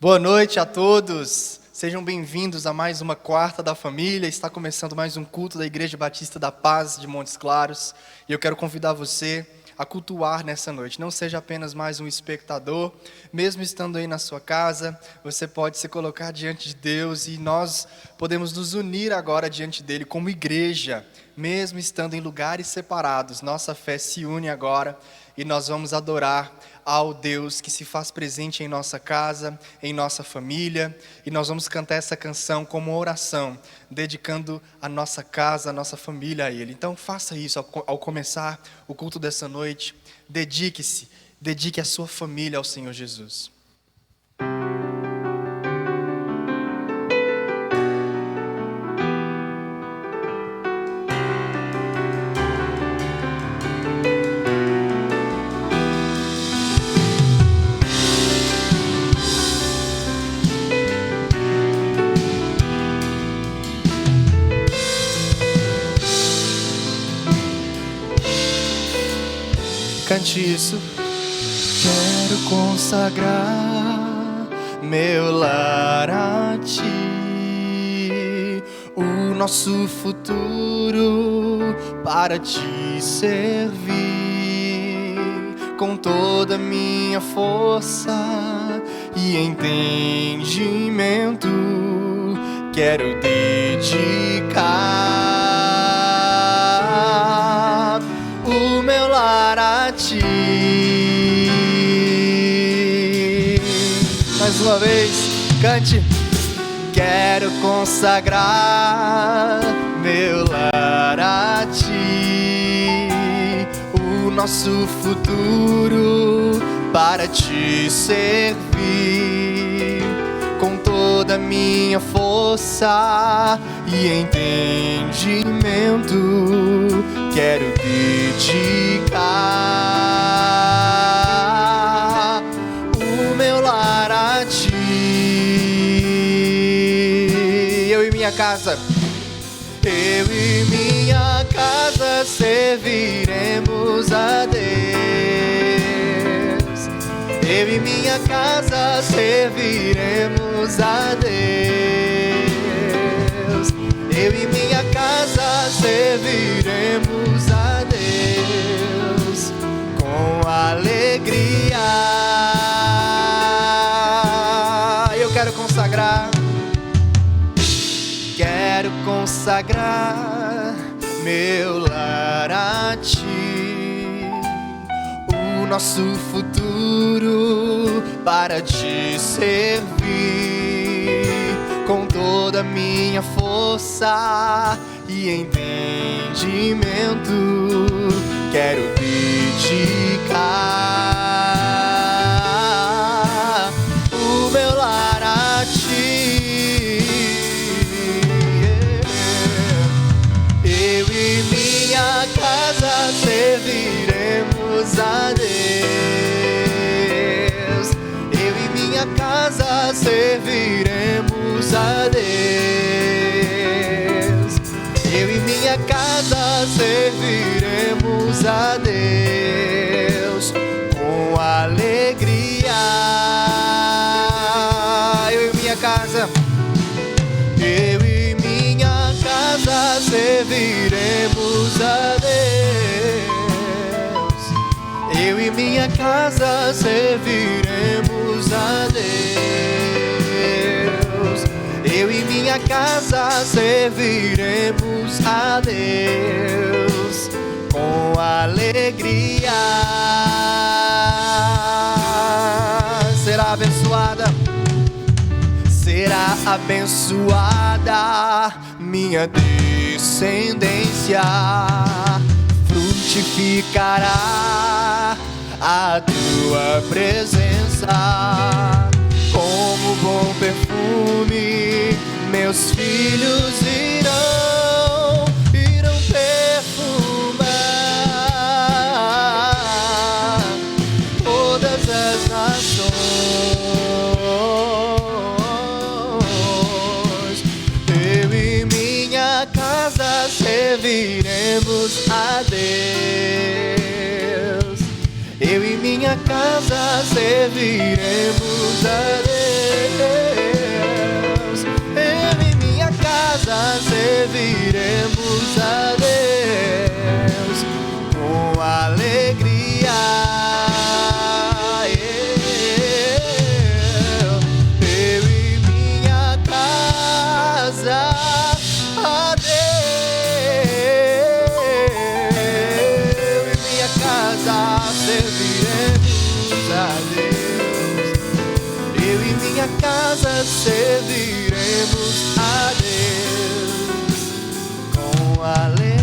Boa noite a todos, sejam bem-vindos a mais uma quarta da família. Está começando mais um culto da Igreja Batista da Paz de Montes Claros e eu quero convidar você a cultuar nessa noite. Não seja apenas mais um espectador, mesmo estando aí na sua casa, você pode se colocar diante de Deus e nós podemos nos unir agora diante dele como igreja, mesmo estando em lugares separados. Nossa fé se une agora e nós vamos adorar ao Deus que se faz presente em nossa casa, em nossa família, e nós vamos cantar essa canção como oração, dedicando a nossa casa, a nossa família a Ele. Então faça isso ao começar o culto dessa noite, dedique a sua família ao Senhor Jesus. Cante isso. Quero consagrar meu lar a Ti, o nosso futuro para Te servir. Com toda a minha força e entendimento, quero dedicar o meu lar a Ti. Mais uma vez, cante. Quero consagrar meu lar a Ti, o nosso futuro para Te servir. Com toda a minha força e entendimento, quero dedicar o meu lar a Ti. Eu e minha casa, eu e minha casa serviremos a Deus. Eu e minha casa serviremos a Deus. Eu e minha casa serviremos a Deus com alegria. Eu quero consagrar meu lar a Ti, o nosso futuro para Te servir. Com toda a minha força e entendimento, quero dedicar o meu lar a Ti. Eu e minha casa serviremos a Deus. Eu e minha casa serviremos a Deus. Eu e minha casa serviremos a Deus com alegria. Eu e minha casa, eu e minha casa serviremos a Deus. Eu e minha casa serviremos a Deus. Eu e minha casa serviremos a Deus com alegria. Será abençoada minha descendência, frutificará a Tua presença. Como bom perfume, meus filhos irão perfumar todas as nações. Eu e minha casa serviremos a Deus. Eu e minha casa serviremos a Deus. Eu e minha casa serviremos a Deus com alegria. Eu e minha casa a Deus. Eu e minha casa serviremos a Deus. Eu e minha casa serviremos a Deus com alegria.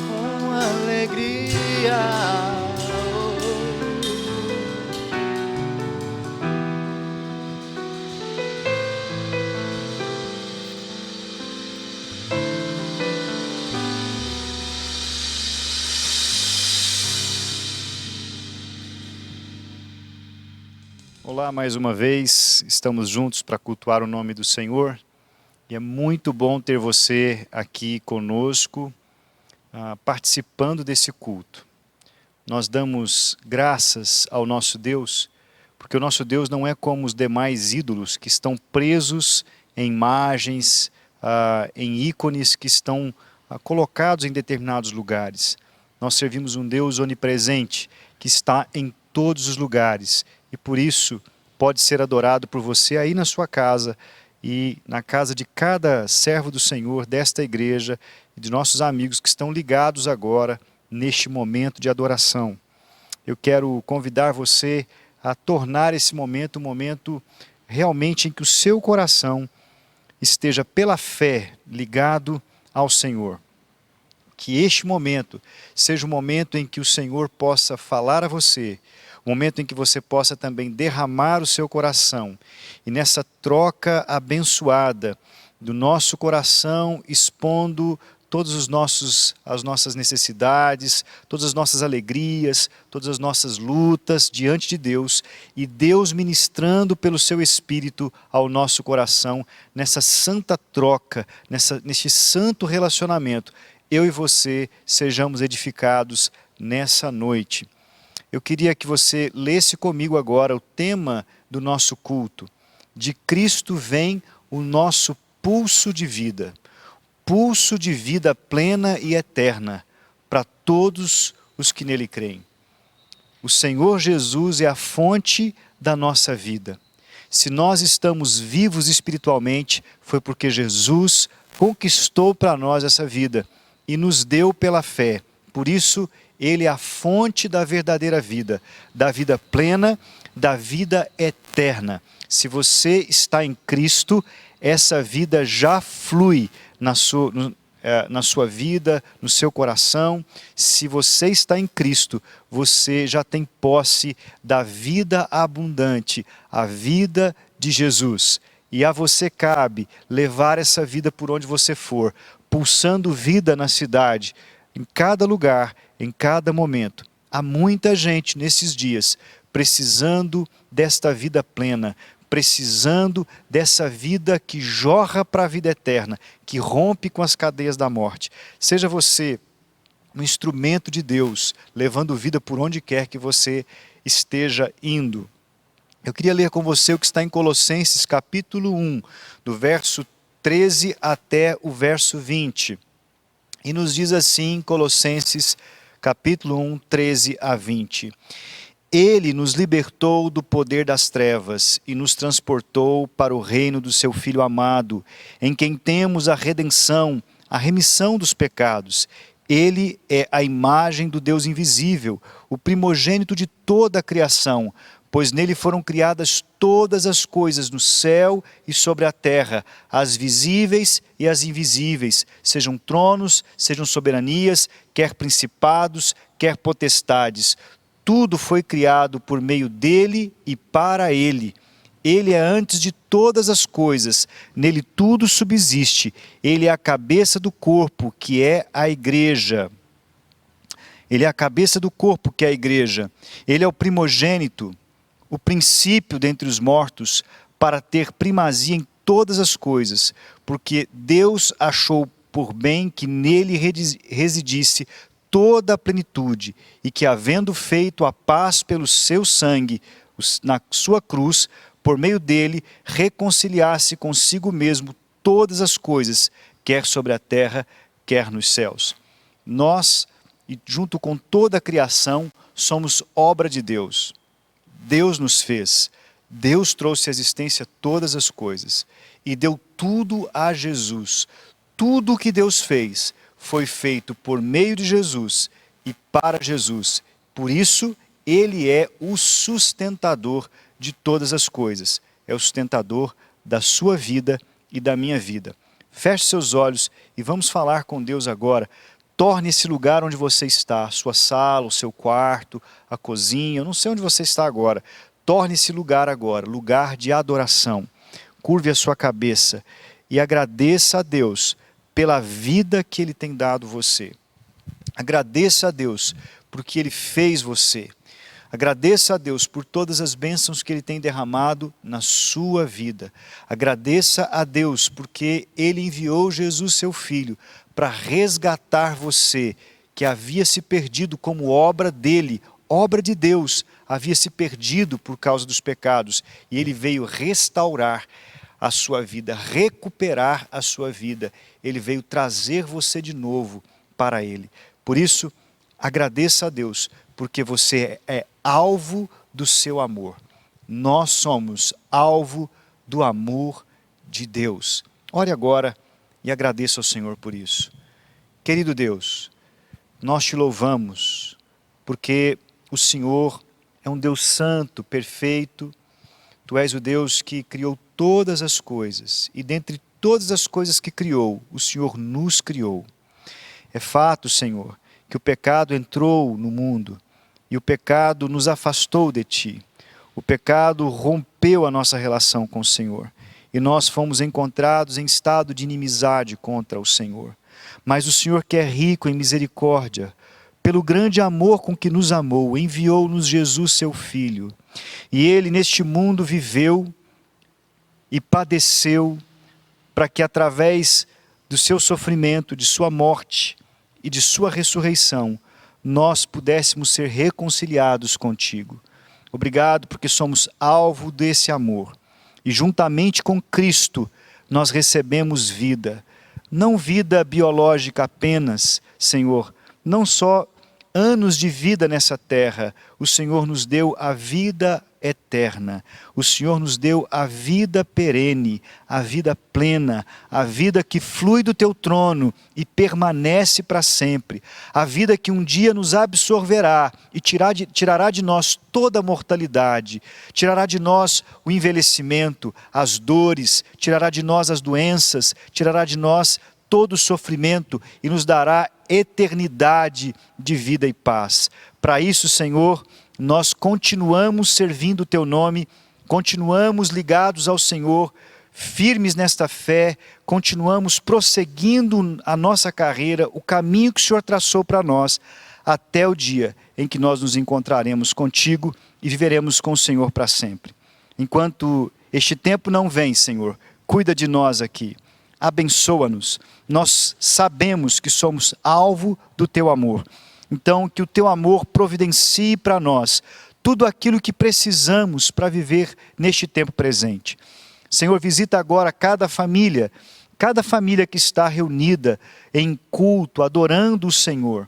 Com alegria. Olá, mais uma vez, estamos juntos para cultuar o nome do Senhor e é muito bom ter você aqui conosco, participando desse culto. Nós damos graças ao nosso Deus, porque o nosso Deus não é como os demais ídolos que estão presos em imagens, em ícones que estão colocados em determinados lugares. Nós servimos um Deus onipresente, que está em todos os lugares e por isso pode ser adorado por você aí na sua casa e na casa de cada servo do Senhor, desta igreja e de nossos amigos que estão ligados agora neste momento de adoração. Eu quero convidar você a tornar esse momento um momento realmente em que o seu coração esteja pela fé ligado ao Senhor. Que este momento seja um momento em que o Senhor possa falar a você, um momento em que você possa também derramar o seu coração. E nessa troca abençoada do nosso coração, expondo todas as nossas necessidades, todas as nossas alegrias, todas as nossas lutas diante de Deus, e Deus ministrando pelo seu Espírito ao nosso coração, nessa santa troca, neste santo relacionamento, eu e você sejamos edificados nessa noite. Eu queria que você lesse comigo agora o tema do nosso culto. De Cristo vem o nosso pulso de vida. Pulso de vida plena e eterna para todos os que nele creem. O Senhor Jesus é a fonte da nossa vida. Se nós estamos vivos espiritualmente, foi porque Jesus conquistou para nós essa vida e nos deu pela fé. Por isso, Ele é a fonte da verdadeira vida, da vida plena, da vida eterna. Se você está em Cristo, essa vida já flui na sua vida, no seu coração. Se você está em Cristo, você já tem posse da vida abundante, a vida de Jesus. E a você cabe levar essa vida por onde você for, pulsando vida na cidade, em cada lugar, em cada momento. Há muita gente nesses dias precisando desta vida plena, precisando dessa vida que jorra para a vida eterna, que rompe com as cadeias da morte. Seja você um instrumento de Deus, levando vida por onde quer que você esteja indo. Eu queria ler com você o que está em Colossenses capítulo 1, do verso 13 até o verso 20. E nos diz assim, Colossenses capítulo 1, 13 a 20. Ele nos libertou do poder das trevas e nos transportou para o reino do seu Filho amado, em quem temos a redenção, a remissão dos pecados. Ele é a imagem do Deus invisível, o primogênito de toda a criação, pois nele foram criadas todas as coisas no céu e sobre a terra, as visíveis e as invisíveis, sejam tronos, sejam soberanias, quer principados, quer potestades. Tudo foi criado por meio dele e para ele. Ele é antes de todas as coisas, nele tudo subsiste. Ele é a cabeça do corpo, que é a igreja. Ele é a cabeça do corpo, que é a igreja. Ele é o primogênito, o princípio dentre os mortos, para ter primazia em todas as coisas, porque Deus achou por bem que nele residisse toda a plenitude, e que, havendo feito a paz pelo seu sangue, na sua cruz, por meio dele, reconciliasse consigo mesmo todas as coisas, quer sobre a terra, quer nos céus. Nós, e junto com toda a criação, somos obra de Deus. Deus nos fez, Deus trouxe à existência todas as coisas e deu tudo a Jesus. Tudo o que Deus fez foi feito por meio de Jesus e para Jesus. Por isso, Ele é o sustentador de todas as coisas. É o sustentador da sua vida e da minha vida. Feche seus olhos e vamos falar com Deus agora. Torne esse lugar onde você está, a sua sala, o seu quarto, a cozinha, eu não sei onde você está agora. Torne esse lugar agora, lugar de adoração. Curve a sua cabeça e agradeça a Deus pela vida que Ele tem dado você. Agradeça a Deus porque Ele fez você. Agradeça a Deus por todas as bênçãos que Ele tem derramado na sua vida. Agradeça a Deus porque Ele enviou Jesus, seu Filho, para resgatar você, que havia se perdido como obra dele, obra de Deus, havia se perdido por causa dos pecados. E Ele veio restaurar a sua vida, recuperar a sua vida. Ele veio trazer você de novo para Ele. Por isso, agradeça a Deus, porque você é alvo do seu amor. Nós somos alvo do amor de Deus. Ore agora e agradeça ao Senhor por isso. Querido Deus, nós te louvamos, porque o Senhor é um Deus santo, perfeito. Tu és o Deus que criou todas as coisas, e dentre todas as coisas que criou, o Senhor nos criou. É fato, Senhor, que o pecado entrou no mundo, e o pecado nos afastou de Ti. O pecado rompeu a nossa relação com o Senhor, e nós fomos encontrados em estado de inimizade contra o Senhor. Mas o Senhor, que é rico em misericórdia, pelo grande amor com que nos amou, enviou-nos Jesus, seu Filho. E Ele neste mundo viveu e padeceu para que através do seu sofrimento, de sua morte e de sua ressurreição, nós pudéssemos ser reconciliados contigo. Obrigado porque somos alvo desse amor. E juntamente com Cristo, nós recebemos vida. Não vida biológica apenas, Senhor, não só anos de vida nessa terra. O Senhor nos deu a vida eterna. O Senhor nos deu a vida perene, a vida plena, a vida que flui do teu trono e permanece para sempre. A vida que um dia nos absorverá e tirará de nós toda a mortalidade, tirará de nós o envelhecimento, as dores, tirará de nós as doenças, tirará de nós todo o sofrimento e nos dará eternidade de vida e paz. Para isso, Senhor, nós continuamos servindo o Teu nome, continuamos ligados ao Senhor, firmes nesta fé, continuamos prosseguindo a nossa carreira, o caminho que o Senhor traçou para nós, até o dia em que nós nos encontraremos contigo e viveremos com o Senhor para sempre. Enquanto este tempo não vem, Senhor, cuida de nós aqui. Abençoa-nos, nós sabemos que somos alvo do Teu amor. Então, que o Teu amor providencie para nós tudo aquilo que precisamos para viver neste tempo presente. Senhor, visita agora cada família que está reunida em culto, adorando o Senhor.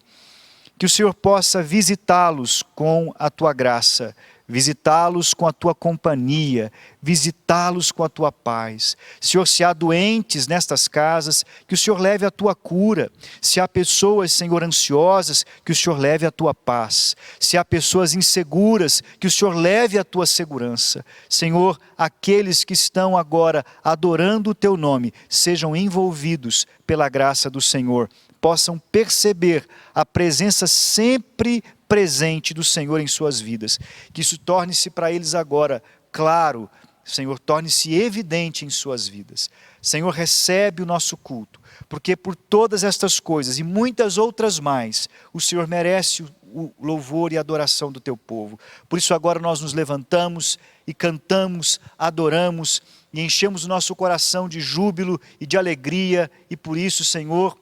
Que o Senhor possa visitá-los com a Tua graça, visitá-los com a Tua companhia, visitá-los com a Tua paz. Senhor, se há doentes nestas casas, que o Senhor leve a Tua cura. Se há pessoas, Senhor, ansiosas, que o Senhor leve a Tua paz. Se há pessoas inseguras, que o Senhor leve a Tua segurança. Senhor, aqueles que estão agora adorando o Teu nome, sejam envolvidos pela graça do Senhor, possam perceber a presença sempre presente do Senhor em suas vidas. Que isso torne-se para eles agora claro, Senhor, torne-se evidente em suas vidas. Senhor, recebe o nosso culto, porque por todas estas coisas e muitas outras mais, o Senhor merece o louvor e a adoração do teu povo. Por isso agora nós nos levantamos e cantamos, adoramos e enchemos o nosso coração de júbilo e de alegria. E por isso, Senhor,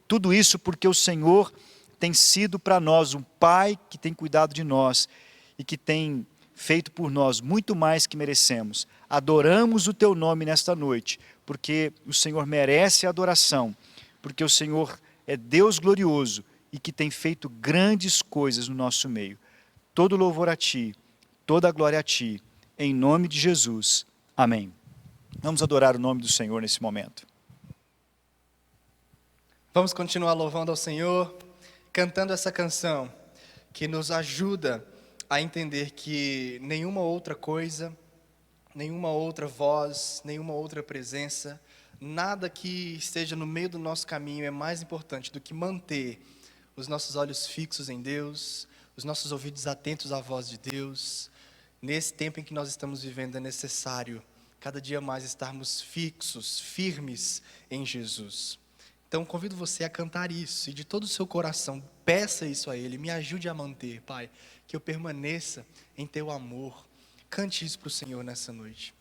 tudo isso porque o Senhor tem sido para nós um Pai que tem cuidado de nós e que tem feito por nós muito mais que merecemos. Adoramos o teu nome nesta noite, porque o Senhor merece a adoração, porque o Senhor é Deus glorioso e que tem feito grandes coisas no nosso meio. Todo louvor a ti, toda a glória a ti, em nome de Jesus. Amém. Vamos adorar o nome do Senhor nesse momento. Vamos continuar louvando ao Senhor, cantando essa canção que nos ajuda a entender que nenhuma outra coisa, nenhuma outra voz, nenhuma outra presença, nada que esteja no meio do nosso caminho é mais importante do que manter os nossos olhos fixos em Deus, os nossos ouvidos atentos à voz de Deus. Nesse tempo em que nós estamos vivendo é necessário cada dia mais estarmos fixos, firmes em Jesus. Então convido você a cantar isso e de todo o seu coração peça isso a Ele, me ajude a manter, Pai, que eu permaneça em teu amor. Cante isso para o Senhor nessa noite.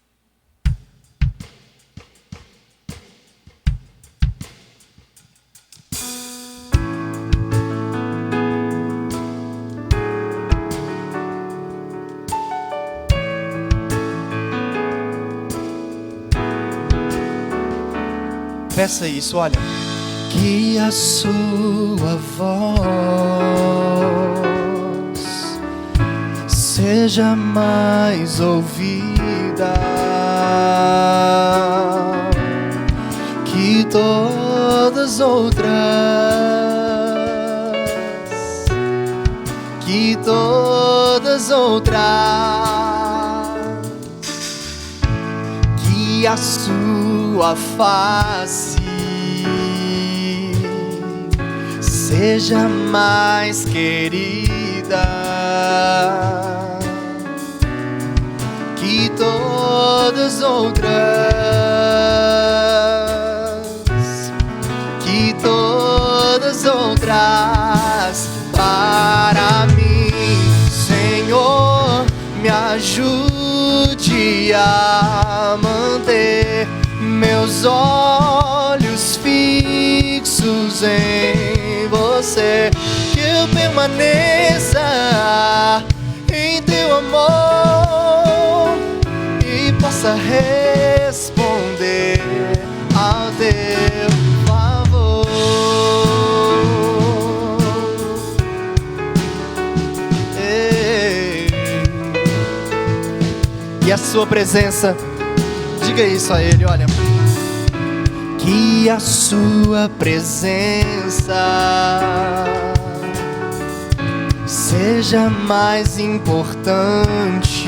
Peça isso, olha. Que a sua voz seja mais ouvida, que todas outras, que todas outras, que a sua face seja mais querida, que todas outras, que todas outras. Para mim, Senhor, me ajude a manter meus olhos fixos em você, que eu permaneça em teu amor e possa responder ao teu favor. E a sua presença, diga isso a Ele, olha. Que a sua presença seja mais importante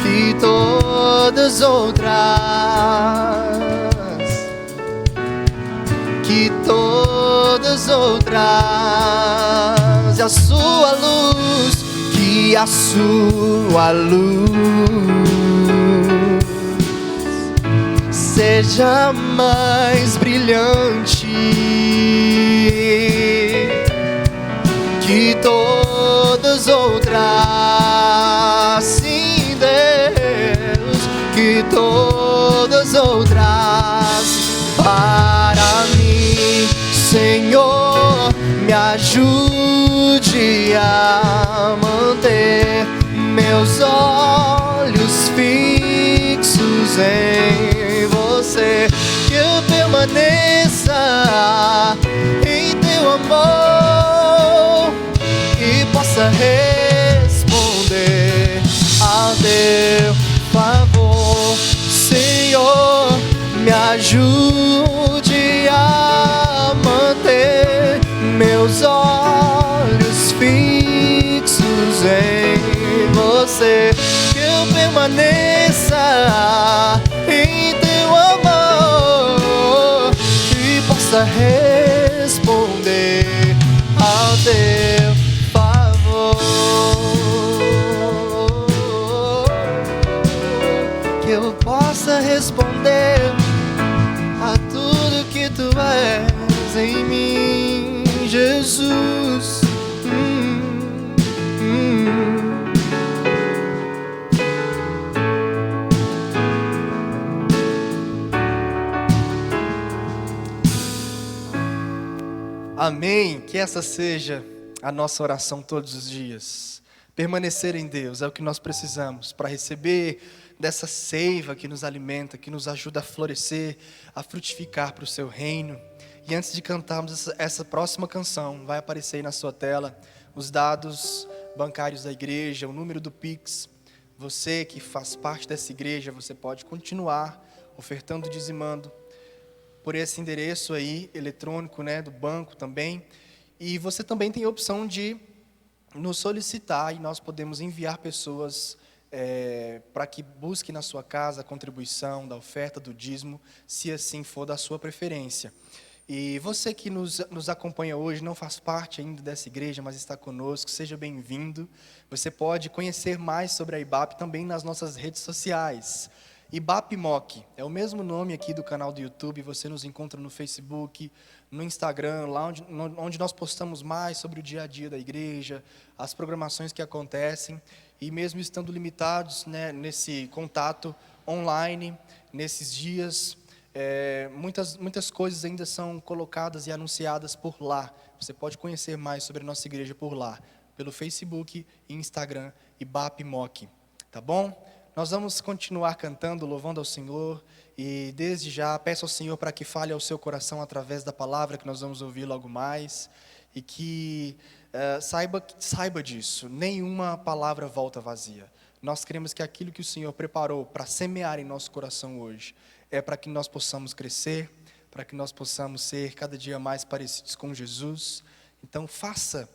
que todas outras, que todas outras. E a sua luz, que a sua luz seja mais brilhante que todas outras. Sim, Deus, que todas outras. Para mim, Senhor, me ajude a manter meus olhos fixos em você, que eu permaneça em teu amor e possa responder ao teu favor. Senhor, me ajude a manter meus olhos fixos em você, que eu permaneça em teu amor e possa responder ao teu favor, que eu possa responder a tudo que tu és em mim. Amém. Que essa seja a nossa oração todos os dias. Permanecer em Deus é o que nós precisamos para receber dessa seiva que nos alimenta, que nos ajuda a florescer, a frutificar para o seu reino. E antes de cantarmos essa próxima canção, vai aparecer aí na sua tela os dados bancários da igreja, o número do Pix. Você que faz parte dessa igreja, você pode continuar ofertando, dizimando por esse endereço aí eletrônico, né, do banco também. E você também tem a opção de nos solicitar e nós podemos enviar pessoas para que busque na sua casa a contribuição da oferta do dízimo, se assim for da sua preferência. E você que nos acompanha hoje, não faz parte ainda dessa igreja, mas está conosco, seja bem-vindo. Você pode conhecer mais sobre a IBAP também nas nossas redes sociais. IBAP Moc é o mesmo nome aqui do canal do YouTube, você nos encontra no Facebook, no Instagram, lá onde nós postamos mais sobre o dia a dia da igreja, as programações que acontecem, e mesmo estando limitados, né, nesse contato online, nesses dias, muitas coisas ainda são colocadas e anunciadas por lá. Você pode conhecer mais sobre a nossa igreja por lá, pelo Facebook e Instagram, IBAP Moc, tá bom? Nós vamos continuar cantando, louvando ao Senhor, e desde já peço ao Senhor para que fale ao seu coração através da palavra que nós vamos ouvir logo mais, e que saiba disso, nenhuma palavra volta vazia. Nós queremos que aquilo que o Senhor preparou para semear em nosso coração hoje, é para que nós possamos crescer, para que nós possamos ser cada dia mais parecidos com Jesus. Então faça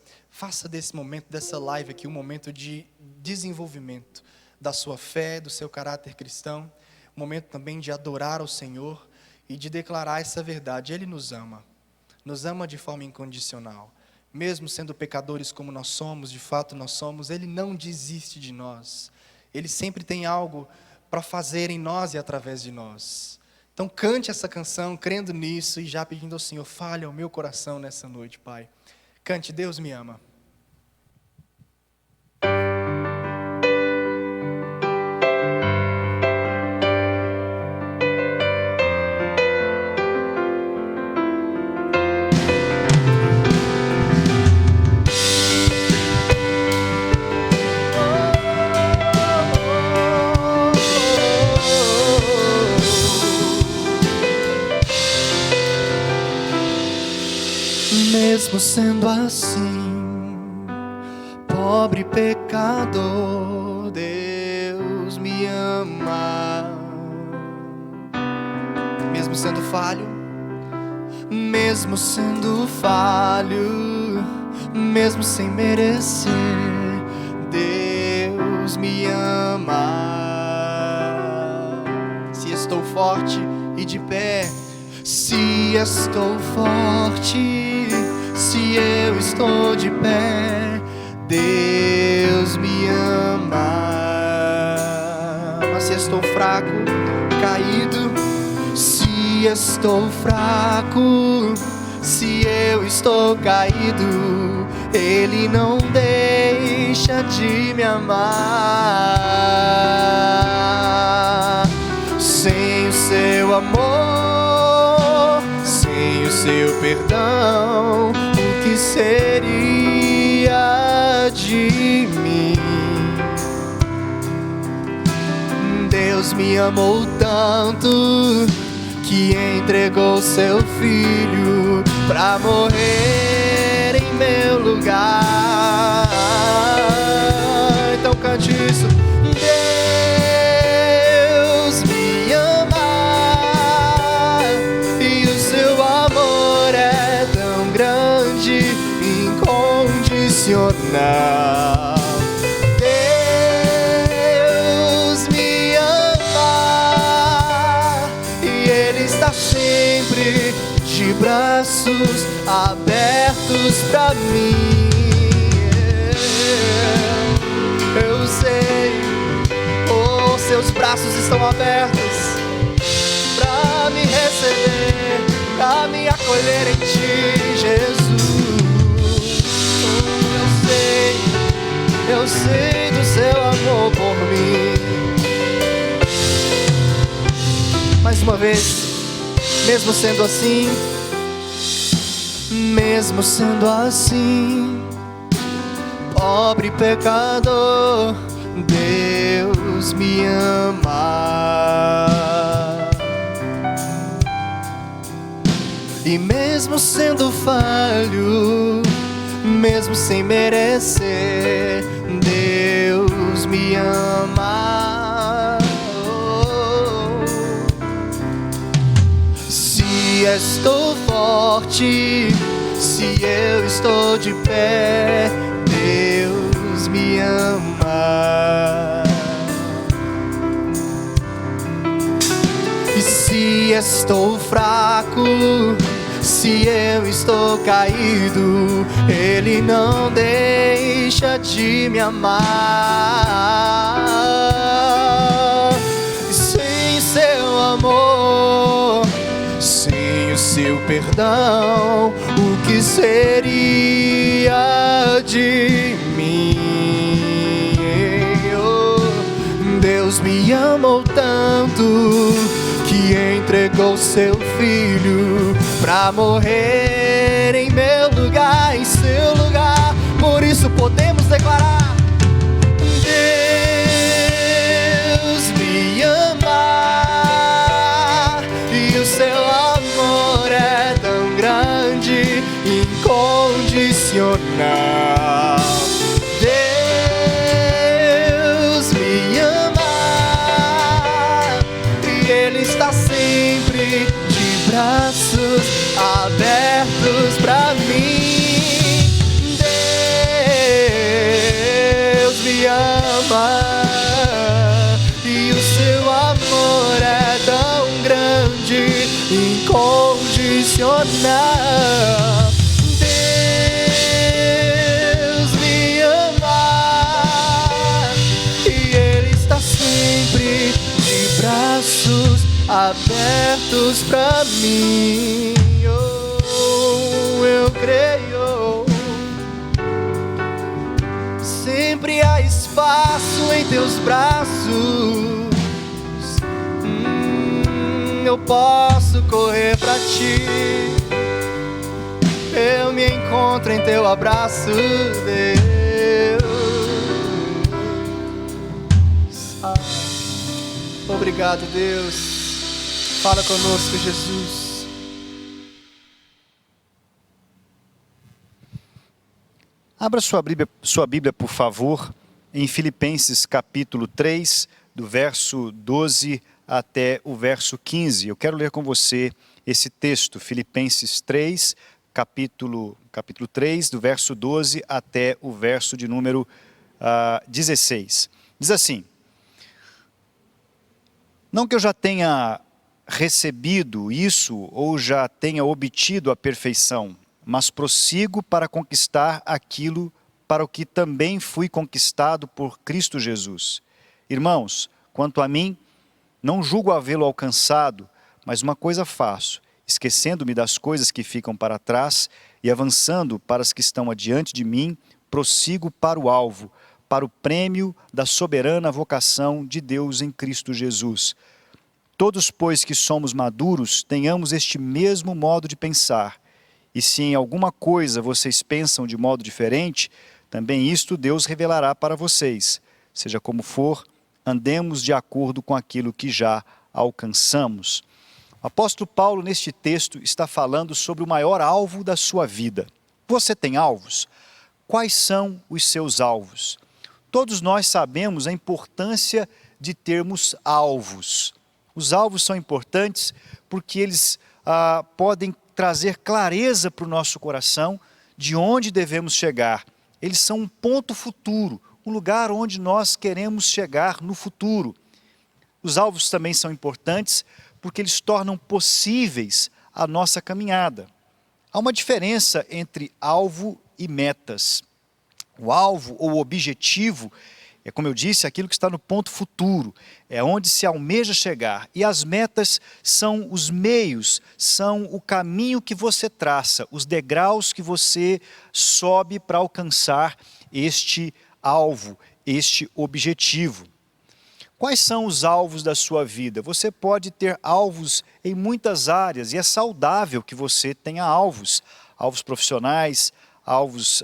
desse momento, dessa live aqui, um momento de desenvolvimento da sua fé, do seu caráter cristão, um momento também de adorar ao Senhor e de declarar essa verdade. Ele nos ama de forma incondicional. Mesmo sendo pecadores como nós somos, de fato nós somos, Ele não desiste de nós. Ele sempre tem algo para fazer em nós e através de nós. Então cante essa canção, crendo nisso e já pedindo ao Senhor, fale ao meu coração nessa noite, Pai. Cante, Deus me ama. Mesmo sendo assim, pobre pecador, Deus me ama. Mesmo sendo falho, mesmo sem merecer, Deus me ama. Se estou forte e de pé, se estou forte, se eu estou de pé, Deus me ama. Mas se estou fraco, caído, se estou fraco, se eu estou caído, Ele não deixa de me amar. Sem o seu amor, sem o seu perdão, o que seria de mim? Deus me amou tanto que entregou seu filho pra morrer em meu lugar. Então cante isso. Deus me ama e o seu amor é tão grande, incondicional. Deus me ama e Ele está sempre de braços abertos pra mim. Eu sei, seus braços estão abertos pra me receber, pra me acolher em ti, Jesus. Eu sei do seu amor por mim. Mais uma vez, mesmo sendo assim, Mesmo sendo assim, pobre pecador, Deus me ama. E mesmo sendo falho, mesmo sem merecer, Deus me ama. Se estou forte, se eu estou de pé, Deus me ama. E se estou fraco, se eu estou caído, Ele não deixa de me amar. E sem seu amor, sem o seu perdão, o que seria de mim? Deus me amou tanto que entregou seu filho pra morrer em meu lugar, em seu lugar. Por isso podemos declarar: Deus me ama, e o seu amor é tão grande, incondicional. Deus me ama, e Ele está sempre de braços abertos pra mim. Deus me ama, e o seu amor é tão grande, incondicional. Deus me ama, e Ele está sempre de braços abertos pra mim. Oh, eu creio, sempre há espaço em teus braços. Eu posso correr pra ti, eu me encontro em teu abraço, Deus. Obrigado, Deus. Fala conosco, Jesus. Abra sua Bíblia, por favor, em Filipenses capítulo 3, do verso 12 até o verso 15. Eu quero ler com você esse texto, Filipenses 3, capítulo 3, do verso 12 até o verso de número 16. Diz assim: não que eu já tenha recebido isso ou já tenha obtido a perfeição, mas prossigo para conquistar aquilo para o que também fui conquistado por Cristo Jesus. Irmãos, quanto a mim, não julgo havê-lo alcançado, mas uma coisa faço, esquecendo-me das coisas que ficam para trás e avançando para as que estão adiante de mim, prossigo para o alvo, para o prêmio da soberana vocação de Deus em Cristo Jesus. Todos, pois, que somos maduros, tenhamos este mesmo modo de pensar. E se em alguma coisa vocês pensam de modo diferente, também isto Deus revelará para vocês. Seja como for, andemos de acordo com aquilo que já alcançamos. O apóstolo Paulo, neste texto, está falando sobre o maior alvo da sua vida. Você tem alvos? Quais são os seus alvos? Todos nós sabemos a importância de termos alvos. Os alvos são importantes porque eles podem trazer clareza para o nosso coração de onde devemos chegar. Eles são um ponto futuro, um lugar onde nós queremos chegar no futuro. Os alvos também são importantes porque eles tornam possíveis a nossa caminhada. Há uma diferença entre alvo e metas. O alvo ou objetivo é, como eu disse, aquilo que está no ponto futuro, é onde se almeja chegar. E as metas são os meios, são o caminho que você traça, os degraus que você sobe para alcançar este alvo, este objetivo. Quais são os alvos da sua vida? Você pode ter alvos em muitas áreas e é saudável que você tenha alvos. alvos profissionais, alvos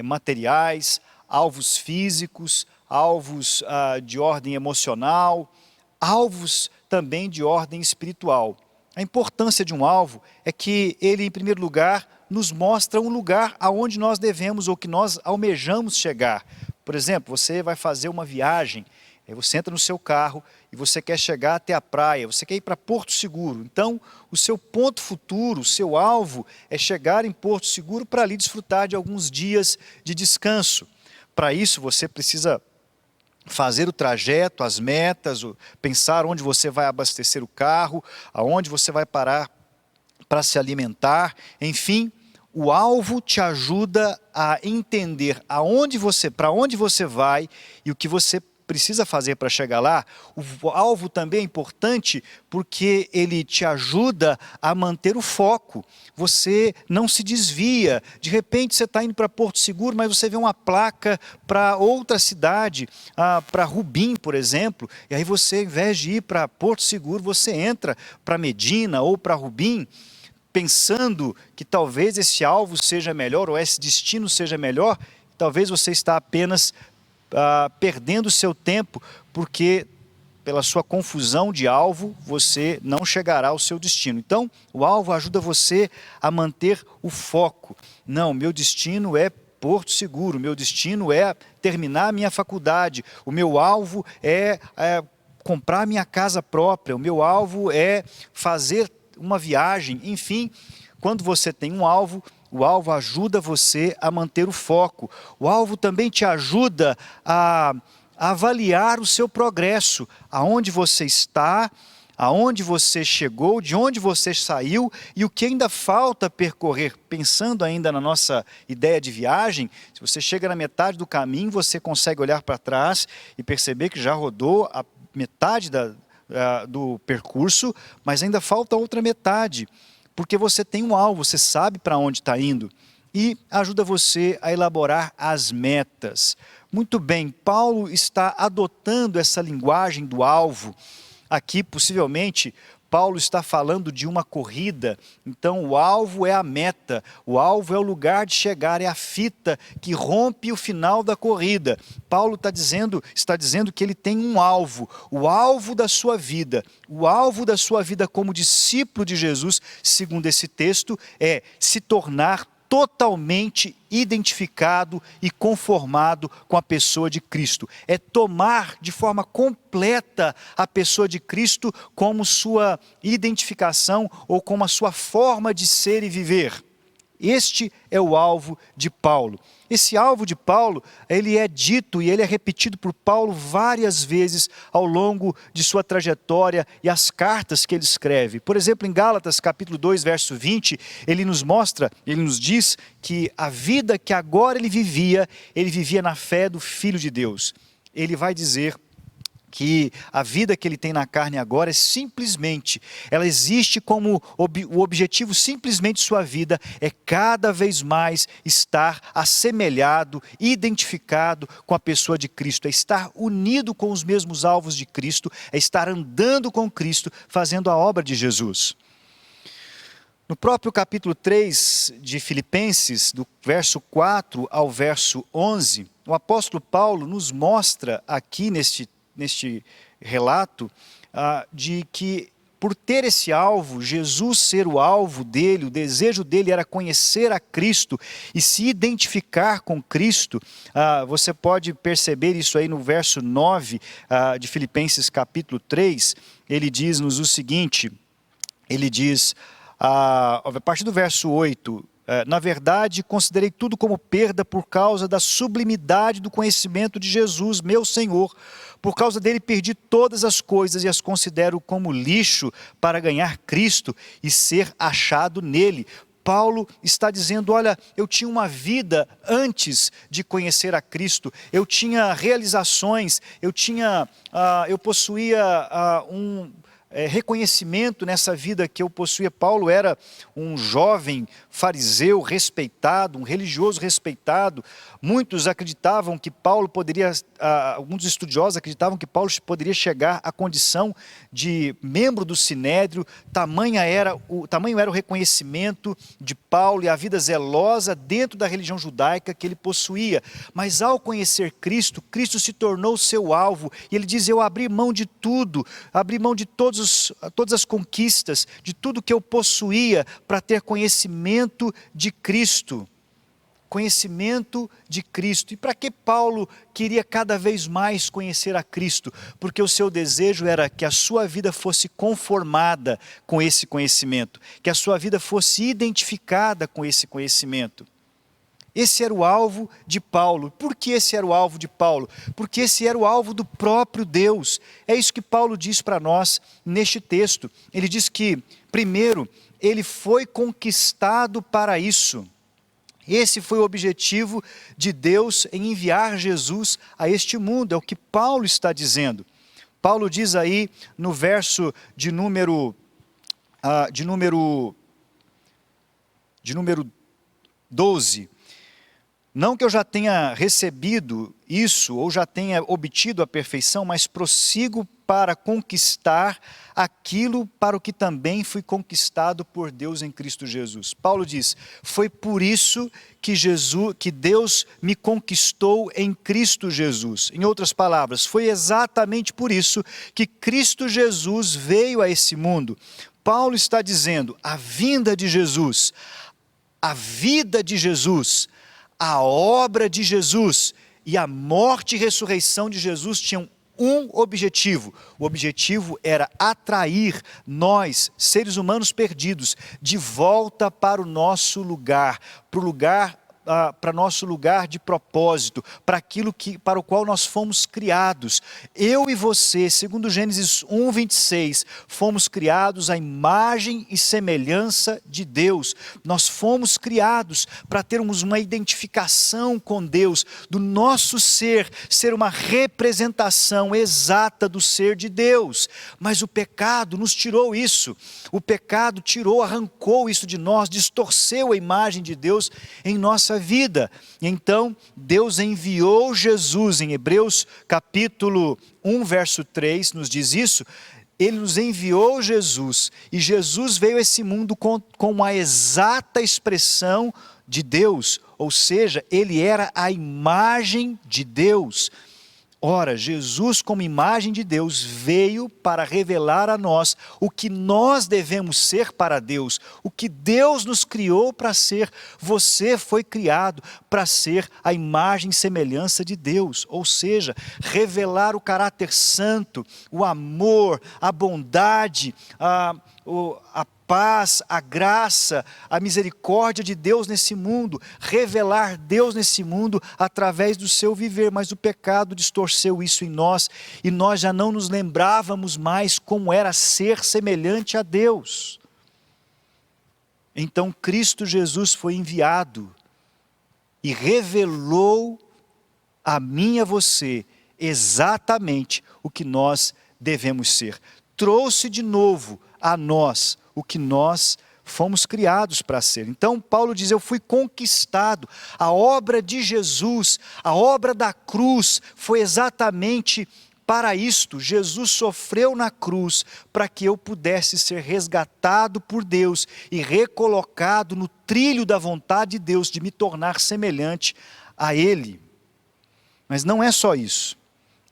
materiais, alvos físicos, alvos de ordem emocional, alvos também de ordem espiritual. A importância de um alvo é que ele, em primeiro lugar, nos mostra um lugar aonde nós devemos ou que nós almejamos chegar. Por exemplo, você vai fazer uma viagem, aí você entra no seu carro e você quer chegar até a praia, você quer ir para Porto Seguro. Então, o seu ponto futuro, o seu alvo é chegar em Porto Seguro para ali desfrutar de alguns dias de descanso. Para isso, você precisa fazer o trajeto, as metas, pensar onde você vai abastecer o carro, aonde você vai parar para se alimentar, enfim, o alvo te ajuda a entender para onde você vai e o que você precisa fazer para chegar lá. O alvo também é importante porque ele te ajuda a manter o foco. Você não se desvia. De repente você está indo para Porto Seguro, mas você vê uma placa para outra cidade, para Rubim, por exemplo, e aí você, ao invés de ir para Porto Seguro, você entra para Medina ou para Rubim, pensando que talvez esse alvo seja melhor ou esse destino seja melhor. Talvez você está apenas perdendo seu tempo, porque pela sua confusão de alvo, você não chegará ao seu destino. Então, o alvo ajuda você a manter o foco. Não, meu destino é Porto Seguro, meu destino é terminar a minha faculdade, o meu alvo é comprar minha casa própria, o meu alvo é fazer uma viagem, enfim. Quando você tem um alvo, o alvo ajuda você a manter o foco. O alvo também te ajuda a avaliar o seu progresso, aonde você está, aonde você chegou, de onde você saiu e o que ainda falta percorrer. Pensando ainda na nossa ideia de viagem, se você chega na metade do caminho, você consegue olhar para trás e perceber que já rodou a metade do percurso, mas ainda falta outra metade, porque você tem um alvo, você sabe para onde está indo, e ajuda você a elaborar as metas. Muito bem, Paulo está adotando essa linguagem do alvo. Aqui, possivelmente, Paulo está falando de uma corrida, então o alvo é a meta, o alvo é o lugar de chegar, é a fita que rompe o final da corrida. Paulo está dizendo que ele tem um alvo, o alvo da sua vida. O alvo da sua vida como discípulo de Jesus, segundo esse texto, é se tornar totalmente identificado e conformado com a pessoa de Cristo. É tomar de forma completa a pessoa de Cristo como sua identificação ou como a sua forma de ser e viver. Este é o alvo de Paulo. Esse alvo de Paulo, ele é dito e ele é repetido por Paulo várias vezes ao longo de sua trajetória e as cartas que ele escreve. Por exemplo, em Gálatas capítulo 2, verso 20, ele nos diz que a vida que agora ele vivia na fé do Filho de Deus. Ele vai dizer que a vida que ele tem na carne agora é simplesmente, ela existe como o objetivo simplesmente de sua vida é cada vez mais estar assemelhado, identificado com a pessoa de Cristo, é estar unido com os mesmos alvos de Cristo, é estar andando com Cristo, fazendo a obra de Jesus. No próprio capítulo 3 de Filipenses, do verso 4 ao verso 11, o apóstolo Paulo nos mostra aqui neste relato, de que por ter esse alvo, Jesus ser o alvo dele, o desejo dele era conhecer a Cristo e se identificar com Cristo. Você pode perceber isso aí no verso 9 de Filipenses capítulo 3, ele diz-nos o seguinte, ele diz, a partir do verso 8, na verdade, considerei tudo como perda por causa da sublimidade do conhecimento de Jesus, meu Senhor. Por causa dele perdi todas as coisas e as considero como lixo para ganhar Cristo e ser achado nele. Paulo está dizendo, olha, eu tinha uma vida antes de conhecer a Cristo, eu tinha realizações, eu possuía reconhecimento nessa vida que eu possuía. Paulo era um jovem fariseu respeitado, um religioso respeitado. Muitos acreditavam que Paulo poderia, alguns estudiosos acreditavam que Paulo poderia chegar à condição de membro do Sinédrio. Tamanho era o reconhecimento de Paulo e a vida zelosa dentro da religião judaica que ele possuía. Mas ao conhecer Cristo, Cristo se tornou seu alvo, e ele diz: eu abri mão de tudo, abri mão de todas as conquistas, de tudo que eu possuía, para ter conhecimento de Cristo. Conhecimento de Cristo. E para que Paulo queria cada vez mais conhecer a Cristo? Porque o seu desejo era que a sua vida fosse conformada com esse conhecimento, que a sua vida fosse identificada com esse conhecimento. Esse era o alvo de Paulo. Por que esse era o alvo de Paulo? Porque esse era o alvo do próprio Deus. É isso que Paulo diz para nós neste texto. Ele diz que, primeiro, ele foi conquistado para isso. Esse foi o objetivo de Deus em enviar Jesus a este mundo. É o que Paulo está dizendo. Paulo diz aí no verso de número 12... Não que eu já tenha recebido isso, ou já tenha obtido a perfeição, mas prossigo para conquistar aquilo para o que também fui conquistado por Deus em Cristo Jesus. Paulo diz: foi por isso que Deus me conquistou em Cristo Jesus. Em outras palavras, foi exatamente por isso que Cristo Jesus veio a esse mundo. Paulo está dizendo: a vinda de Jesus, a vida de Jesus, a obra de Jesus e a morte e ressurreição de Jesus tinham um objetivo. O objetivo era atrair nós, seres humanos perdidos, de volta para o nosso lugar, para nosso lugar de propósito, para o qual nós fomos criados. Eu e você, segundo Gênesis 1:26, fomos criados à imagem e semelhança de Deus. Nós fomos criados para termos uma identificação com Deus, do nosso ser uma representação exata do ser de Deus. Mas o pecado nos tirou isso. O pecado arrancou isso de nós, distorceu a imagem de Deus em nossa vida. Então Deus enviou Jesus. Em Hebreus capítulo 1 verso 3 nos diz isso. Ele nos enviou Jesus, e Jesus veio a esse mundo com a exata expressão de Deus, ou seja, ele era a imagem de Deus. Ora, Jesus, como imagem de Deus, veio para revelar a nós o que nós devemos ser para Deus, o que Deus nos criou para ser. Você foi criado para ser a imagem e semelhança de Deus, ou seja, revelar o caráter santo, o amor, a bondade, a paz, a graça, a misericórdia de Deus nesse mundo, revelar Deus nesse mundo através do seu viver. Mas o pecado distorceu isso em nós, e nós já não nos lembrávamos mais como era ser semelhante a Deus. Então Cristo Jesus foi enviado e revelou a mim e a você exatamente o que nós devemos ser. Trouxe de novo a nós o que nós fomos criados para ser. Então Paulo diz: eu fui conquistado. A obra de Jesus, a obra da cruz, foi exatamente para isto. Jesus sofreu na cruz para que eu pudesse ser resgatado por Deus e recolocado no trilho da vontade de Deus, de me tornar semelhante a Ele. Mas não é só isso.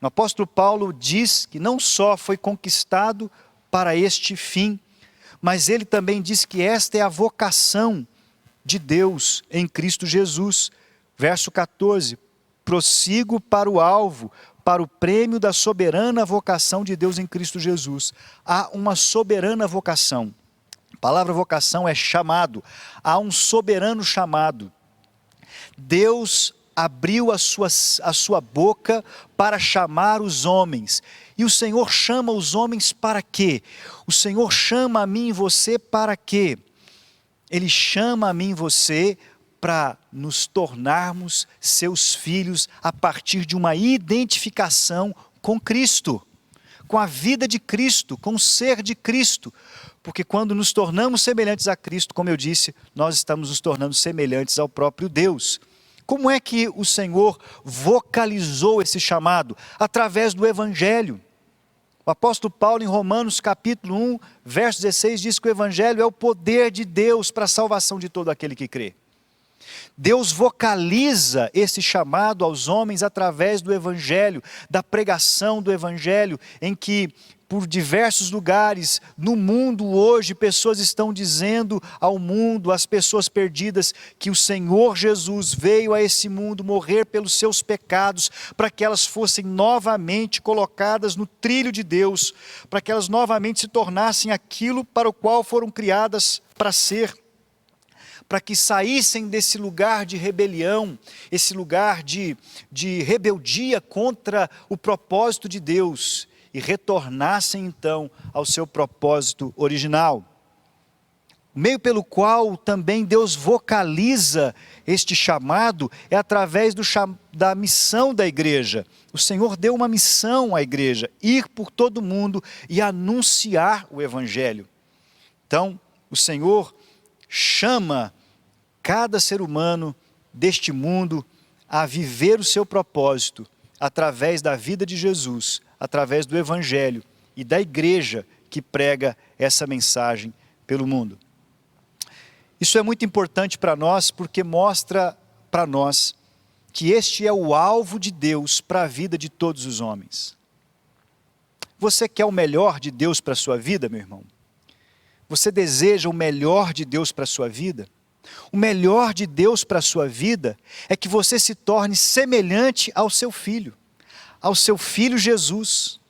O apóstolo Paulo diz que não só foi conquistado para este fim, mas ele também diz que esta é a vocação de Deus em Cristo Jesus. Verso 14: prossigo para o alvo, para o prêmio da soberana vocação de Deus em Cristo Jesus. Há uma soberana vocação. A palavra vocação é chamado. Há um soberano chamado. Deus abriu a sua boca para chamar os homens. E o Senhor chama os homens para quê? O Senhor chama a mim e você para quê? Ele chama a mim e você para nos tornarmos seus filhos a partir de uma identificação com Cristo. com a vida de Cristo, com o ser de Cristo. Porque quando nos tornamos semelhantes a Cristo, como eu disse, nós estamos nos tornando semelhantes ao próprio Deus. Como é que o Senhor vocalizou esse chamado? Através do Evangelho. O apóstolo Paulo, em Romanos capítulo 1, verso 16, diz que o Evangelho é o poder de Deus para a salvação de todo aquele que crê. Deus vocaliza esse chamado aos homens através do Evangelho, da pregação do Evangelho, em que por diversos lugares no mundo hoje pessoas estão dizendo ao mundo, às pessoas perdidas, que o Senhor Jesus veio a esse mundo morrer pelos seus pecados, para que elas fossem novamente colocadas no trilho de Deus, para que elas novamente se tornassem aquilo para o qual foram criadas para ser, para que saíssem desse lugar de rebelião, esse lugar de rebeldia contra o propósito de Deus, e retornassem então ao seu propósito original. O meio pelo qual também Deus vocaliza este chamado é através da missão da igreja. O Senhor deu uma missão à igreja, ir por todo mundo e anunciar o Evangelho. Então, o Senhor chama cada ser humano deste mundo a viver o seu propósito através da vida de Jesus, através do Evangelho e da igreja que prega essa mensagem pelo mundo. Isso é muito importante para nós porque mostra para nós que este é o alvo de Deus para a vida de todos os homens. Você quer o melhor de Deus para a sua vida, meu irmão? Você deseja o melhor de Deus para a sua vida? O melhor de Deus para a sua vida é que você se torne semelhante ao seu Filho Jesus.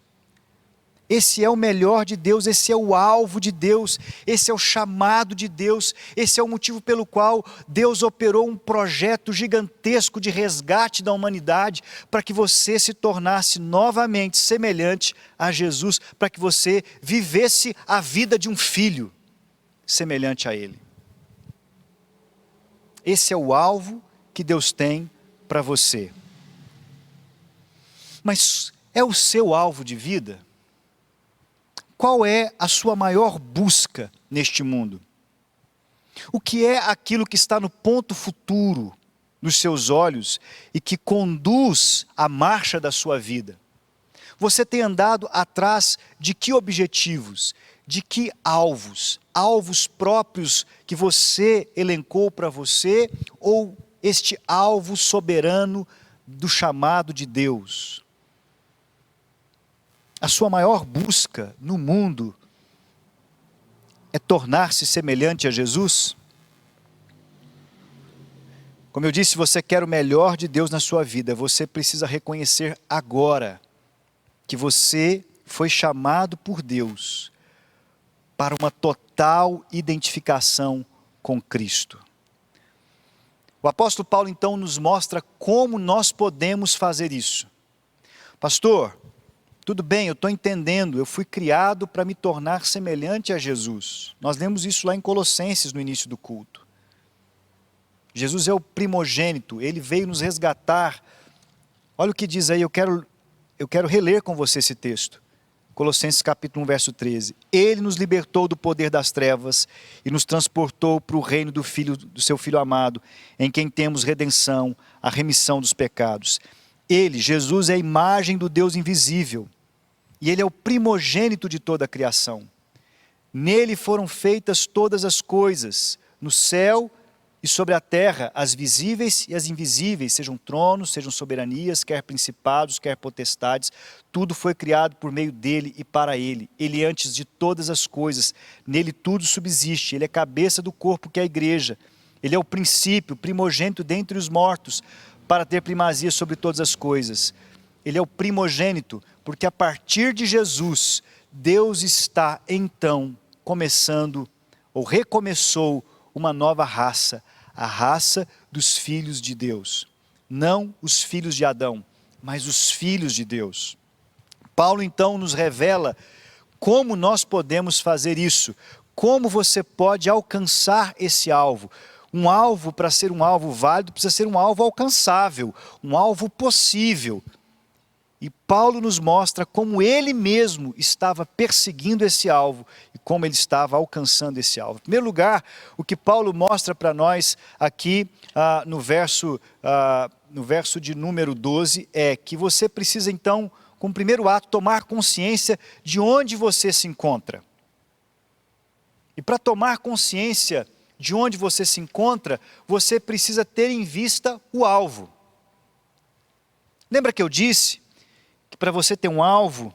Esse é o melhor de Deus, esse é o alvo de Deus, esse é o chamado de Deus, esse é o motivo pelo qual Deus operou um projeto gigantesco de resgate da humanidade, para que você se tornasse novamente semelhante a Jesus, para que você vivesse a vida de um filho semelhante a Ele. Esse é o alvo que Deus tem para você. Mas é o seu alvo de vida? Qual é a sua maior busca neste mundo? O que é aquilo que está no ponto futuro dos seus olhos e que conduz a marcha da sua vida? Você tem andado atrás de que objetivos? De que alvos? Alvos próprios que você elencou para você ou este alvo soberano do chamado de Deus? A sua maior busca no mundo é tornar-se semelhante a Jesus? Como eu disse, você quer o melhor de Deus na sua vida, você precisa reconhecer agora que você foi chamado por Deus para uma total identificação com Cristo. O apóstolo Paulo então nos mostra como nós podemos fazer isso. Pastor, tudo bem, eu estou entendendo, eu fui criado para me tornar semelhante a Jesus. Nós lemos isso lá em Colossenses no início do culto. Jesus é o primogênito, Ele veio nos resgatar. Olha o que diz aí, eu quero reler com você esse texto. Colossenses capítulo 1, verso 13. Ele nos libertou do poder das trevas e nos transportou para o reino do seu Filho amado, em quem temos redenção, a remissão dos pecados. Ele, Jesus, é a imagem do Deus invisível. E Ele é o primogênito de toda a criação. Nele foram feitas todas as coisas, no céu e sobre a terra, as visíveis e as invisíveis, sejam tronos, sejam soberanias, quer principados, quer potestades, tudo foi criado por meio dele e para ele. Ele é antes de todas as coisas, nele tudo subsiste, ele é cabeça do corpo que é a igreja. Ele é o princípio, primogênito dentre os mortos, para ter primazia sobre todas as coisas. Ele é o primogênito, porque a partir de Jesus, Deus está então começando, ou recomeçou, uma nova raça, a raça dos filhos de Deus. Não os filhos de Adão, mas os filhos de Deus. Paulo então nos revela como nós podemos fazer isso, como você pode alcançar esse alvo. Um alvo, para ser um alvo válido, precisa ser um alvo alcançável, um alvo possível. E Paulo nos mostra como ele mesmo estava perseguindo esse alvo e como ele estava alcançando esse alvo. Em primeiro lugar, o que Paulo mostra para nós aqui no verso de número 12 é que você precisa então, como primeiro ato, tomar consciência de onde você se encontra. E para tomar consciência de onde você se encontra, você precisa ter em vista o alvo. Lembra que eu disse que para você ter um alvo,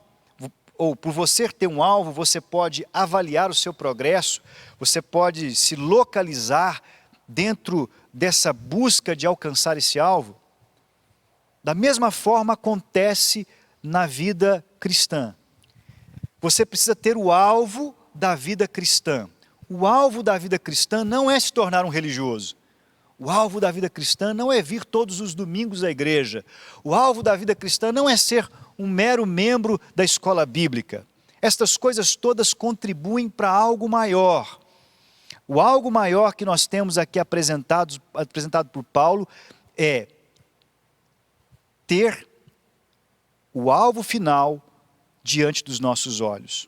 ou por você ter um alvo, você pode avaliar o seu progresso, você pode se localizar dentro dessa busca de alcançar esse alvo? Da mesma forma acontece na vida cristã. Você precisa ter o alvo da vida cristã. O alvo da vida cristã não é se tornar um religioso. O alvo da vida cristã não é vir todos os domingos à igreja. O alvo da vida cristã não é ser um mero membro da escola bíblica. Estas coisas todas contribuem para algo maior. O algo maior que nós temos aqui apresentado por Paulo é ter o alvo final diante dos nossos olhos.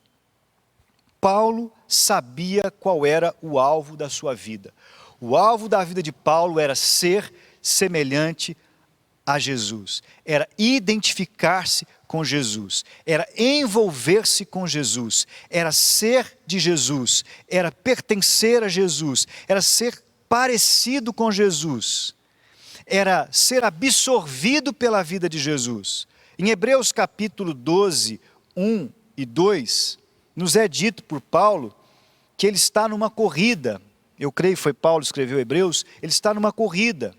Paulo sabia qual era o alvo da sua vida. O alvo da vida de Paulo era ser semelhante a Jesus, era identificar-se com Jesus, era envolver-se com Jesus, era ser de Jesus, era pertencer a Jesus, era ser parecido com Jesus, era ser absorvido pela vida de Jesus. Em Hebreus capítulo 12, 1 e 2, nos é dito por Paulo que ele está numa corrida. Eu creio que foi Paulo que escreveu Hebreus, ele está numa corrida.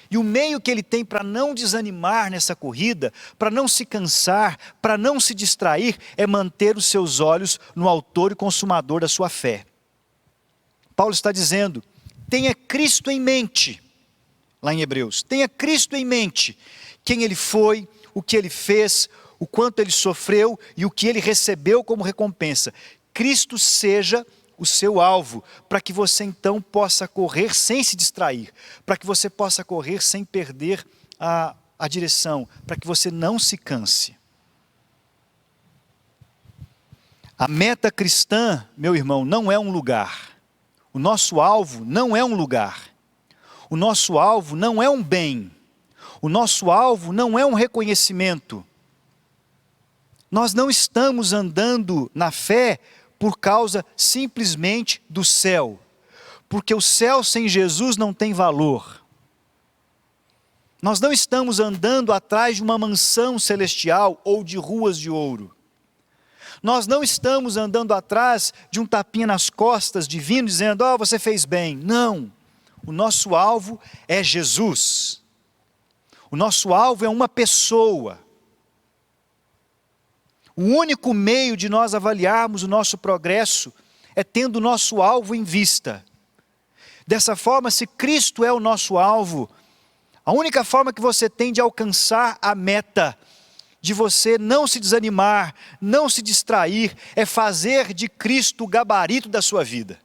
E o meio que ele tem para não desanimar nessa corrida, para não se cansar, para não se distrair, é manter os seus olhos no autor e consumador da sua fé. Paulo está dizendo, tenha Cristo em mente, lá em Hebreus, tenha Cristo em mente, quem ele foi, o que ele fez, o quanto ele sofreu e o que ele recebeu como recompensa. Cristo seja o seu alvo, para que você então possa correr sem se distrair, para que você possa correr sem perder a direção, para que você não se canse. A meta cristã, meu irmão, não é um lugar. O nosso alvo não é um lugar. O nosso alvo não é um bem. O nosso alvo não é um reconhecimento. Nós não estamos andando na fé por causa simplesmente do céu, porque o céu sem Jesus não tem valor. Nós não estamos andando atrás de uma mansão celestial ou de ruas de ouro. Nós não estamos andando atrás de um tapinha nas costas divino dizendo, você fez bem. Não, o nosso alvo é Jesus. O nosso alvo é uma pessoa. O único meio de nós avaliarmos o nosso progresso é tendo o nosso alvo em vista. Dessa forma, se Cristo é o nosso alvo, a única forma que você tem de alcançar a meta, de você não se desanimar, não se distrair, é fazer de Cristo o gabarito da sua vida.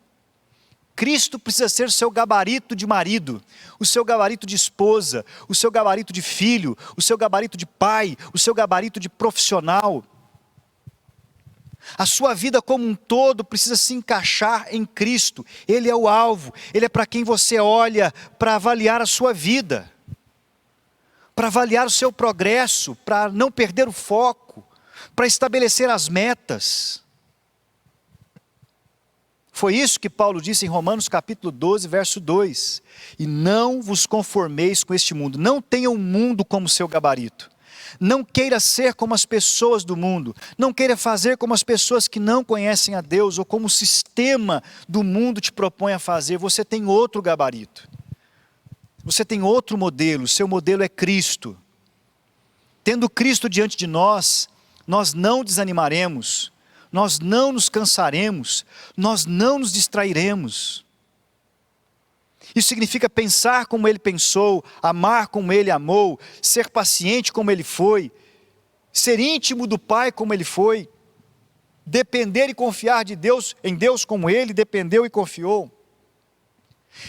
Cristo precisa ser o seu gabarito de marido, o seu gabarito de esposa, o seu gabarito de filho, o seu gabarito de pai, o seu gabarito de profissional. A sua vida como um todo precisa se encaixar em Cristo. Ele é o alvo, Ele é para quem você olha para avaliar a sua vida, para avaliar o seu progresso, para não perder o foco, para estabelecer as metas. Foi isso que Paulo disse em Romanos capítulo 12, verso 2. E não vos conformeis com este mundo, não tenha o mundo como seu gabarito. Não queira ser como as pessoas do mundo, não queira fazer como as pessoas que não conhecem a Deus, ou como o sistema do mundo te propõe a fazer. Você tem outro gabarito, você tem outro modelo, seu modelo é Cristo. Tendo Cristo diante de nós, nós não desanimaremos, nós não nos cansaremos, nós não nos distrairemos. Isso significa pensar como Ele pensou, amar como Ele amou, ser paciente como Ele foi, ser íntimo do Pai como Ele foi, depender e confiar em Deus como Ele dependeu e confiou.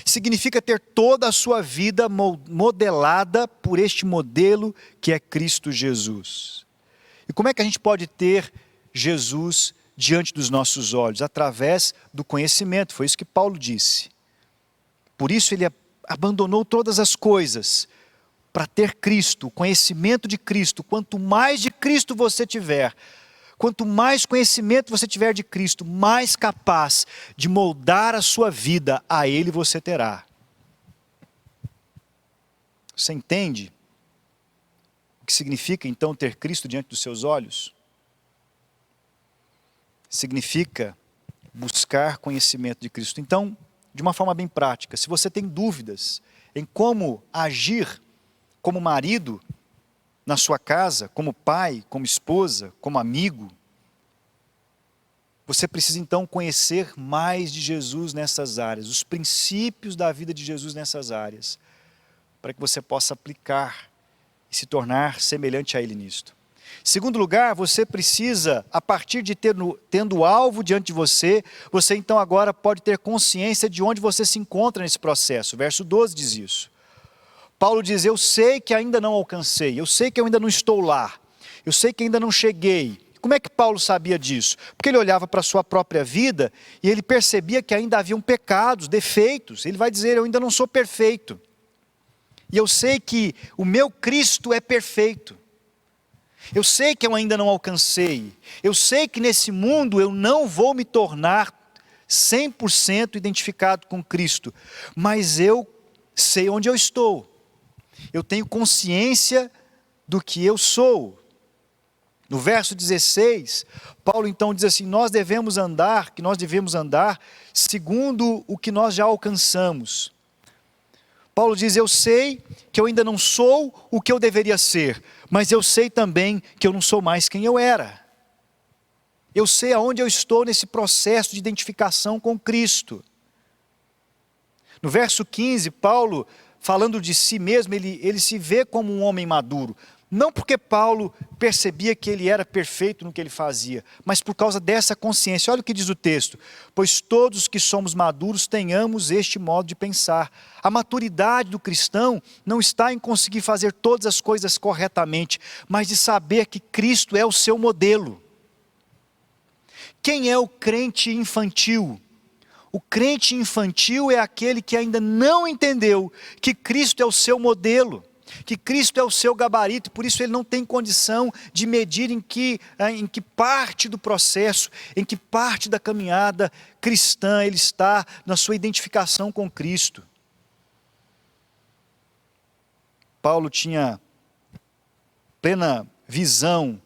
Significa ter toda a sua vida modelada por este modelo que é Cristo Jesus. E como é que a gente pode ter Jesus diante dos nossos olhos? Através do conhecimento, foi isso que Paulo disse. Por isso ele abandonou todas as coisas para ter Cristo, o conhecimento de Cristo. Quanto mais de Cristo você tiver, quanto mais conhecimento você tiver de Cristo, mais capaz de moldar a sua vida a Ele você terá. Você entende o que significa então ter Cristo diante dos seus olhos? Significa buscar conhecimento de Cristo. Então, de uma forma bem prática, se você tem dúvidas em como agir como marido na sua casa, como pai, como esposa, como amigo, você precisa então conhecer mais de Jesus nessas áreas, os princípios da vida de Jesus nessas áreas, para que você possa aplicar e se tornar semelhante a Ele nisto. Segundo lugar, você precisa, a partir de tendo o alvo diante de você, você então agora pode ter consciência de onde você se encontra nesse processo. Verso 12 diz isso. Paulo diz, eu sei que ainda não alcancei, eu sei que eu ainda não estou lá, eu sei que ainda não cheguei. Como é que Paulo sabia disso? Porque ele olhava para a sua própria vida e ele percebia que ainda haviam pecados, defeitos. Ele vai dizer, eu ainda não sou perfeito. E eu sei que o meu Cristo é perfeito. Eu sei que eu ainda não alcancei. Eu sei que nesse mundo eu não vou me tornar 100% identificado com Cristo. Mas eu sei onde eu estou. Eu tenho consciência do que eu sou. No verso 16, Paulo então diz assim, nós devemos andar segundo o que nós já alcançamos. Paulo diz, eu sei que eu ainda não sou o que eu deveria ser, mas eu sei também que eu não sou mais quem eu era. Eu sei aonde eu estou nesse processo de identificação com Cristo. No verso 15, Paulo, falando de si mesmo, ele se vê como um homem maduro. Não porque Paulo percebia que ele era perfeito no que ele fazia, mas por causa dessa consciência. Olha o que diz o texto. Pois todos que somos maduros tenhamos este modo de pensar. A maturidade do cristão não está em conseguir fazer todas as coisas corretamente, mas de saber que Cristo é o seu modelo. Quem é o crente infantil? O crente infantil é aquele que ainda não entendeu que Cristo é o seu modelo, que Cristo é o seu gabarito, por isso ele não tem condição de medir em que parte do processo, em que parte da caminhada cristã ele está na sua identificação com Cristo. Paulo tinha plena visão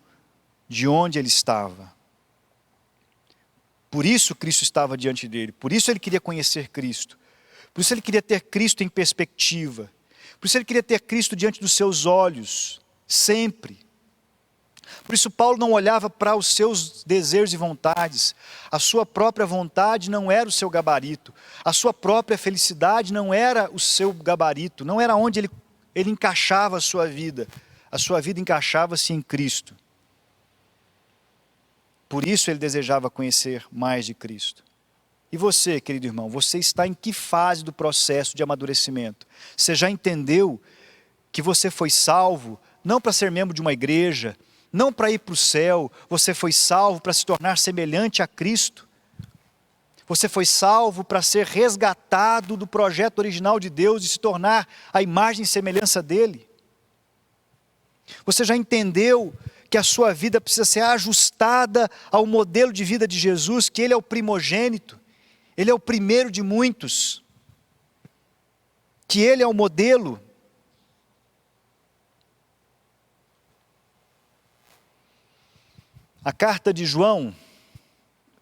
de onde ele estava. Por isso Cristo estava diante dele, por isso ele queria conhecer Cristo, por isso ele queria ter Cristo em perspectiva, por isso ele queria ter Cristo diante dos seus olhos, sempre. Por isso Paulo não olhava para os seus desejos e vontades, a sua própria vontade não era o seu gabarito, a sua própria felicidade não era o seu gabarito, não era onde ele encaixava a sua vida encaixava-se em Cristo. Por isso ele desejava conhecer mais de Cristo. E você, querido irmão, você está em que fase do processo de amadurecimento? Você já entendeu que você foi salvo, não para ser membro de uma igreja, não para ir para o céu, você foi salvo para se tornar semelhante a Cristo? Você foi salvo para ser resgatado do projeto original de Deus e se tornar a imagem e semelhança dele? Você já entendeu que a sua vida precisa ser ajustada ao modelo de vida de Jesus, que Ele é o primogênito, Ele é o primeiro de muitos, que Ele é o modelo? A carta de João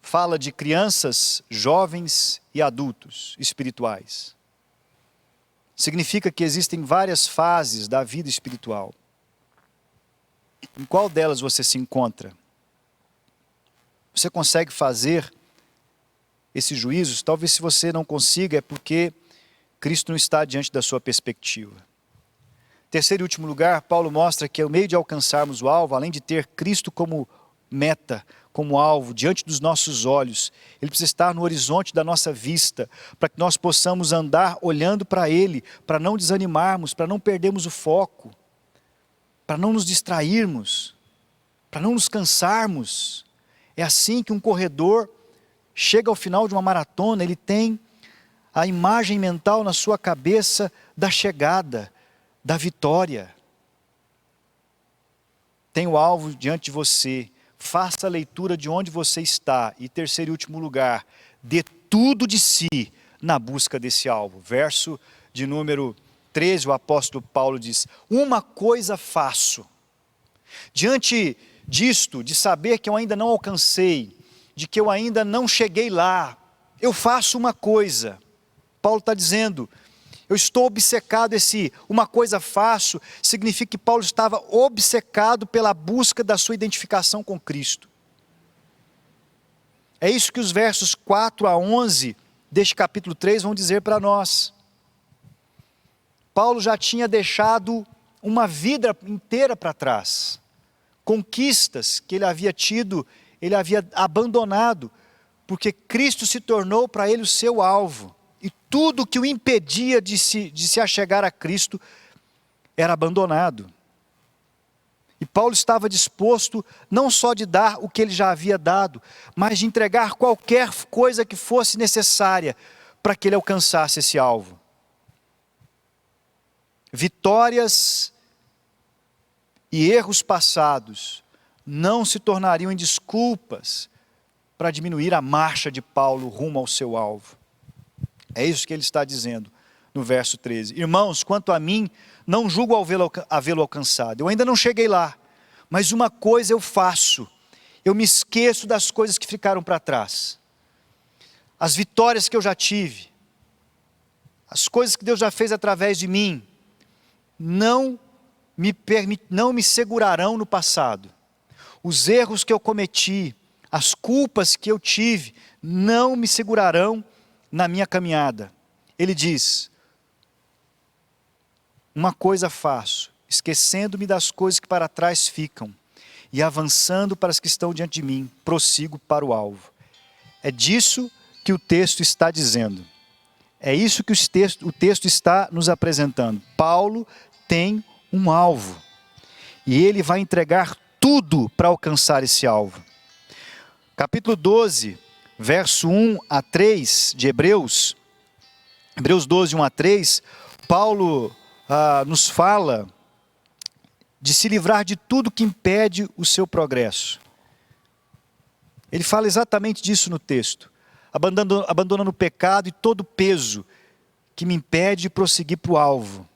fala de crianças, jovens e adultos espirituais. Significa que existem várias fases da vida espiritual. Em qual delas você se encontra? Você consegue fazer esses juízos? Talvez se você não consiga, é porque Cristo não está diante da sua perspectiva. Terceiro e último lugar, Paulo mostra que o meio de alcançarmos o alvo, além de ter Cristo como meta, como alvo, diante dos nossos olhos, Ele precisa estar no horizonte da nossa vista, para que nós possamos andar olhando para Ele, para não desanimarmos, para não perdermos o foco, para não nos distrairmos. para não nos cansarmos. É assim que um corredor chega ao final de uma maratona, ele tem a imagem mental na sua cabeça da chegada, da vitória. Tem o alvo diante de você, faça a leitura de onde você está. E terceiro e último lugar, dê tudo de si na busca desse alvo. Verso de número 13, o apóstolo Paulo diz: uma coisa faço. Diante disto, de saber que eu ainda não alcancei, de que eu ainda não cheguei lá, eu faço uma coisa. Paulo está dizendo, eu estou obcecado, uma coisa faço, significa que Paulo estava obcecado pela busca da sua identificação com Cristo. É isso que os versos 4 a 11 deste capítulo 3 vão dizer para nós. Paulo já tinha deixado uma vida inteira para trás. Conquistas que ele havia tido, ele havia abandonado, porque Cristo se tornou para ele o seu alvo. E tudo que o impedia de se achegar a Cristo era abandonado. E Paulo estava disposto não só de dar o que ele já havia dado, mas de entregar qualquer coisa que fosse necessária para que ele alcançasse esse alvo. Vitórias e erros passados não se tornariam em desculpas para diminuir a marcha de Paulo rumo ao seu alvo. É isso que ele está dizendo no verso 13. Irmãos, quanto a mim, não julgo havê-lo alcançado. Eu ainda não cheguei lá, mas uma coisa eu faço. Eu me esqueço das coisas que ficaram para trás. As vitórias que eu já tive, as coisas que Deus já fez através de mim, não me segurarão no passado. Os erros que eu cometi, as culpas que eu tive, não me segurarão na minha caminhada. Ele diz, uma coisa faço, esquecendo-me das coisas que para trás ficam, e avançando para as que estão diante de mim, prossigo para o alvo. É disso que o texto está dizendo. É isso que o texto está nos apresentando. Paulo tem um alvo, e ele vai entregar tudo para alcançar esse alvo. Capítulo 12, verso 1 a 3 de Hebreus 12, 1 a 3, Paulo nos fala de se livrar de tudo que impede o seu progresso. Ele fala exatamente disso no texto, abandonando o pecado e todo o peso que me impede de prosseguir para o alvo.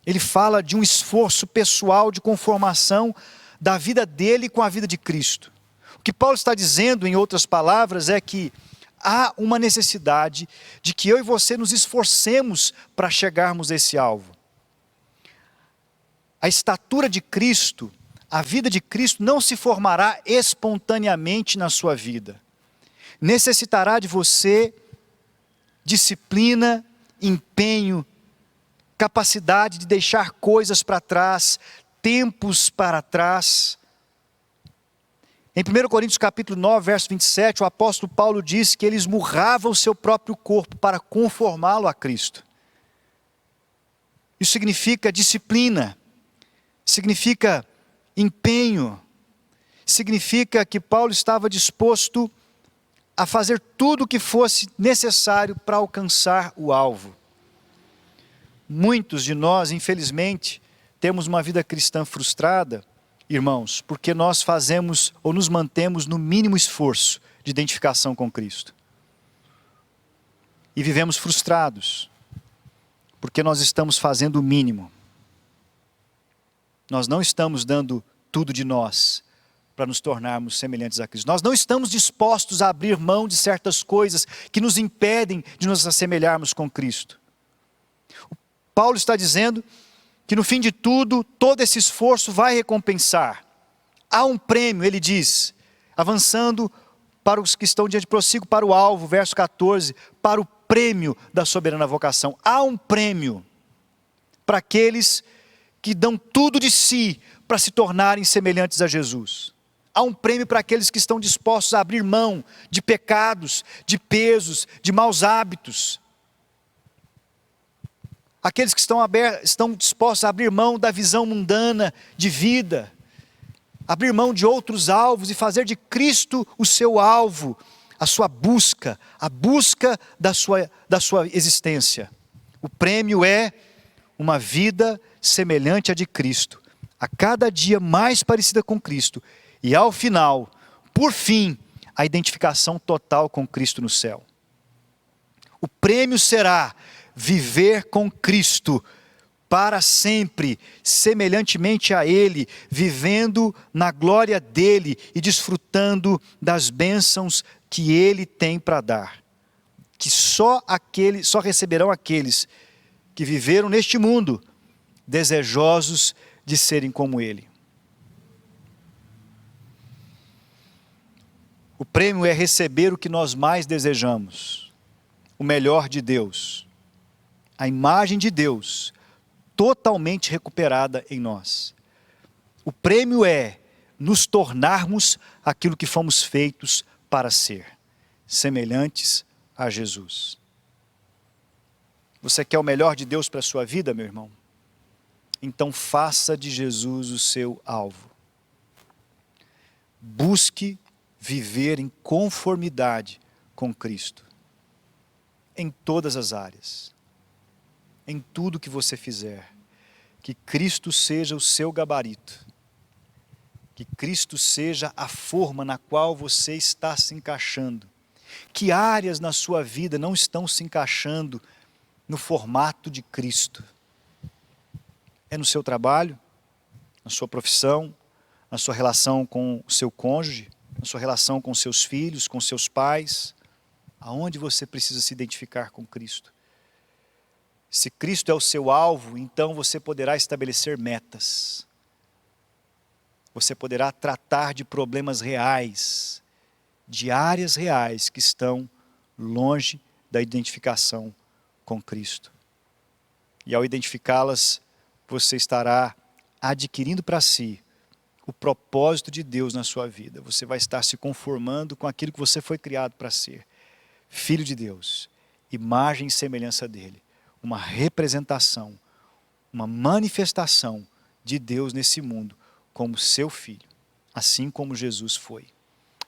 Ele fala de um esforço pessoal de conformação da vida dele com a vida de Cristo. O que Paulo está dizendo, em outras palavras, é que há uma necessidade de que eu e você nos esforcemos para chegarmos a esse alvo. A estatura de Cristo, a vida de Cristo não se formará espontaneamente na sua vida. Necessitará de você disciplina, empenho, capacidade de deixar coisas para trás, tempos para trás. Em 1 Coríntios capítulo 9, verso 27, o apóstolo Paulo diz que ele esmurrava o seu próprio corpo para conformá-lo a Cristo. Isso significa disciplina, significa empenho, significa que Paulo estava disposto a fazer tudo o que fosse necessário para alcançar o alvo. Muitos de nós, infelizmente, temos uma vida cristã frustrada, irmãos, porque nós fazemos ou nos mantemos no mínimo esforço de identificação com Cristo. E vivemos frustrados, porque nós estamos fazendo o mínimo. Nós não estamos dando tudo de nós para nos tornarmos semelhantes a Cristo. Nós não estamos dispostos a abrir mão de certas coisas que nos impedem de nos assemelharmos com Cristo. Paulo está dizendo que no fim de tudo, todo esse esforço vai recompensar. Há um prêmio, ele diz, avançando para os que estão diante, prossigo para o alvo, verso 14, para o prêmio da soberana vocação. Há um prêmio para aqueles que dão tudo de si para se tornarem semelhantes a Jesus. Há um prêmio para aqueles que estão dispostos a abrir mão de pecados, de pesos, de maus hábitos. Aqueles que estão dispostos a abrir mão da visão mundana de vida. abrir mão de outros alvos e fazer de Cristo o seu alvo, a sua busca, a busca da sua existência. O prêmio é uma vida semelhante à de Cristo, a cada dia mais parecida com Cristo, e ao final, por fim, a identificação total com Cristo no céu. O prêmio será viver com Cristo para sempre, semelhantemente a Ele, vivendo na glória dEle e desfrutando das bênçãos que Ele tem para dar. Que só receberão aqueles que viveram neste mundo, desejosos de serem como Ele. O prêmio é receber o que nós mais desejamos, o melhor de Deus, a imagem de Deus, totalmente recuperada em nós. O prêmio é nos tornarmos aquilo que fomos feitos para ser, semelhantes a Jesus. Você quer o melhor de Deus para a sua vida, meu irmão? Então faça de Jesus o seu alvo. Busque viver em conformidade com Cristo, em todas as áreas, em tudo que você fizer. Que Cristo seja o seu gabarito, que Cristo seja a forma na qual você está se encaixando. Que áreas na sua vida não estão se encaixando no formato de Cristo? É no seu trabalho, na sua profissão, na sua relação com o seu cônjuge, na sua relação com seus filhos, com seus pais? Aonde você precisa se identificar com Cristo? Se Cristo é o seu alvo, então você poderá estabelecer metas. Você poderá tratar de problemas reais, de áreas reais que estão longe da identificação com Cristo. E ao identificá-las, você estará adquirindo para si o propósito de Deus na sua vida. Você vai estar se conformando com aquilo que você foi criado para ser. Filho de Deus, imagem e semelhança dele. Uma representação, uma manifestação de Deus nesse mundo como seu filho, assim como Jesus foi.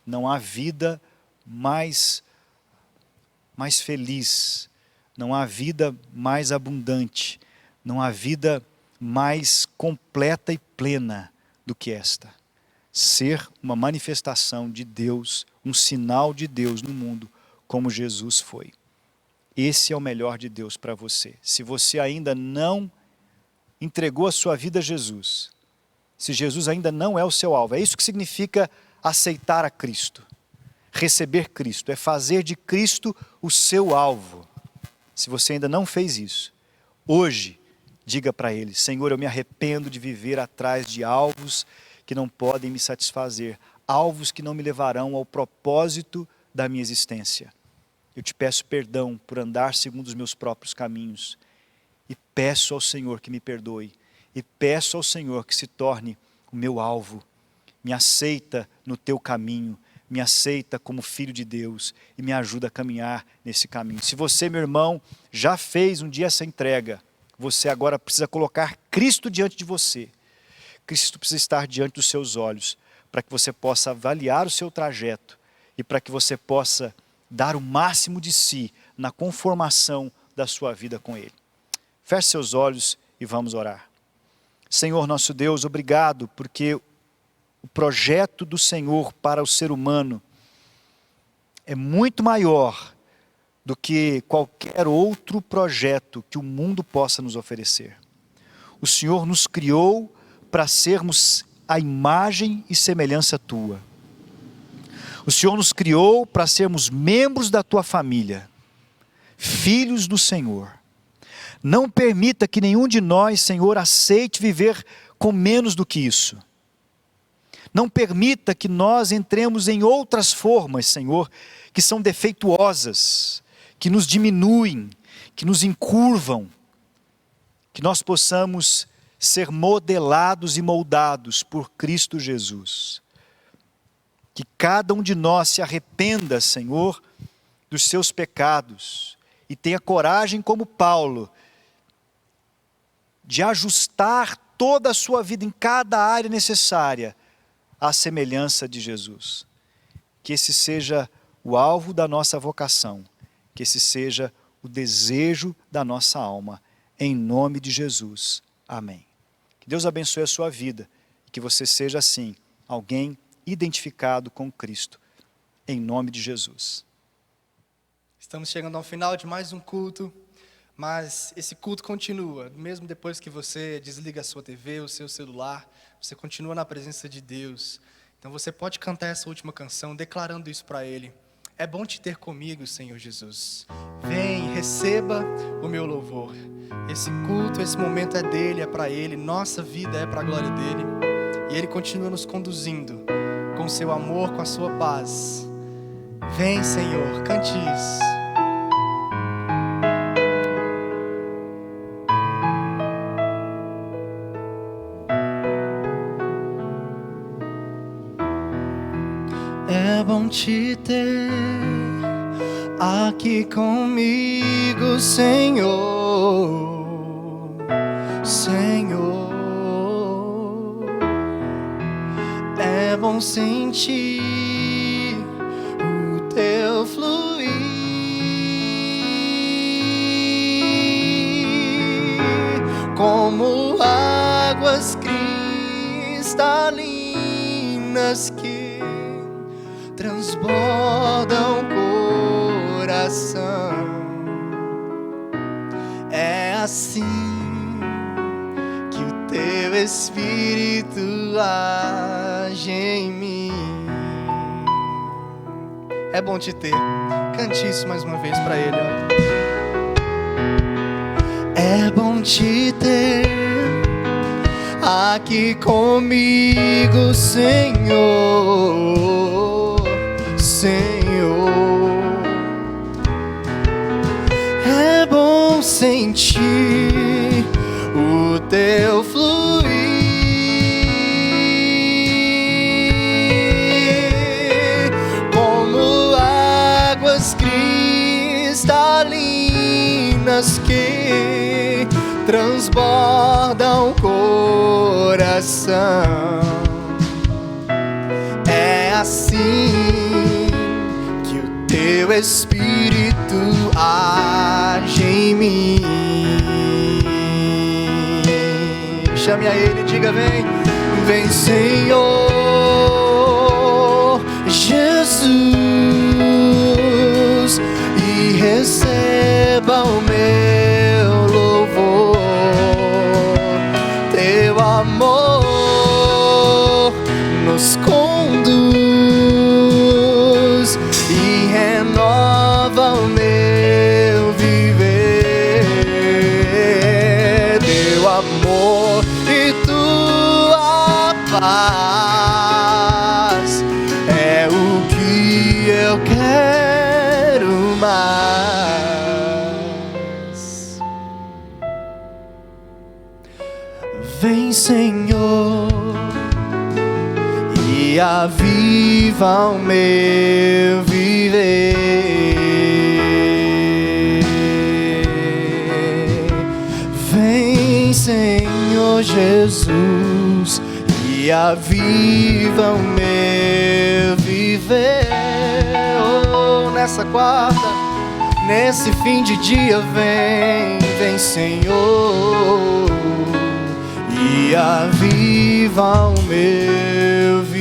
Não há vida mais feliz, não há vida mais abundante, não há vida mais completa e plena do que esta. Ser uma manifestação de Deus, um sinal de Deus no mundo, como Jesus foi. Esse é o melhor de Deus para você. Se você ainda não entregou a sua vida a Jesus, se Jesus ainda não é o seu alvo, é isso que significa aceitar a Cristo. Receber Cristo, é fazer de Cristo o seu alvo. Se você ainda não fez isso, hoje, diga para Ele: Senhor, eu me arrependo de viver atrás de alvos que não podem me satisfazer, alvos que não me levarão ao propósito da minha existência. Eu te peço perdão por andar segundo os meus próprios caminhos. E peço ao Senhor que me perdoe. E peço ao Senhor que se torne o meu alvo. Me aceita no teu caminho. Me aceita como filho de Deus. E me ajuda a caminhar nesse caminho. Se você, meu irmão, já fez um dia essa entrega, você agora precisa colocar Cristo diante de você. Cristo precisa estar diante dos seus olhos, para que você possa avaliar o seu trajeto e para que você possa dar o máximo de si na conformação da sua vida com Ele. Feche seus olhos e vamos orar. Senhor nosso Deus, obrigado porque o projeto do Senhor para o ser humano é muito maior do que qualquer outro projeto que o mundo possa nos oferecer. O Senhor nos criou para sermos a imagem e semelhança tua. O Senhor nos criou para sermos membros da tua família, filhos do Senhor. Não permita que nenhum de nós, Senhor, aceite viver com menos do que isso. Não permita que nós entremos em outras formas, Senhor, que são defeituosas, que nos diminuem, que nos encurvam, que nós possamos ser modelados e moldados por Cristo Jesus. Que cada um de nós se arrependa, Senhor, dos seus pecados e tenha coragem, como Paulo, de ajustar toda a sua vida em cada área necessária à semelhança de Jesus. Que esse seja o alvo da nossa vocação, que esse seja o desejo da nossa alma, em nome de Jesus. Amém. Que Deus abençoe a sua vida, e que você seja assim, alguém identificado com Cristo, em nome de Jesus. Estamos chegando ao final de mais um culto, mas esse culto continua, mesmo depois que você desliga a sua TV, o seu celular, você continua na presença de Deus. Então você pode cantar essa última canção, declarando isso para Ele. É bom te ter comigo, Senhor Jesus. Vem, receba o meu louvor. Esse culto, esse momento é dele, é para Ele. Nossa vida é para a glória dele. E Ele continua nos conduzindo com o seu amor, com a sua paz. Vem, Senhor, cante isso. É bom te ter aqui comigo, Senhor, Senhor. É bom sentir o teu fluir, como águas cristalinas que transbordam o coração. É assim que o teu Espírito age em mim. É bom te ter. Cante isso mais uma vez para Ele. É bom te ter aqui comigo, Senhor, Senhor. É bom sentir o teu fluir, como águas cristalinas que transbordam o coração. É assim que o teu Espírito age em mim. Chame a Ele e diga: vem, vem, Senhor Jesus, e receba o meu louvor. Teu amor nos conduz e renova o meu viver. Teu amor e tua paz é o que eu quero mais. Vem, Senhor, e aviva o meu viver. Vem, Senhor Jesus, e aviva o meu viver. Oh, nessa quarta, nesse fim de dia, vem, vem, Senhor, e aviva o meu viver.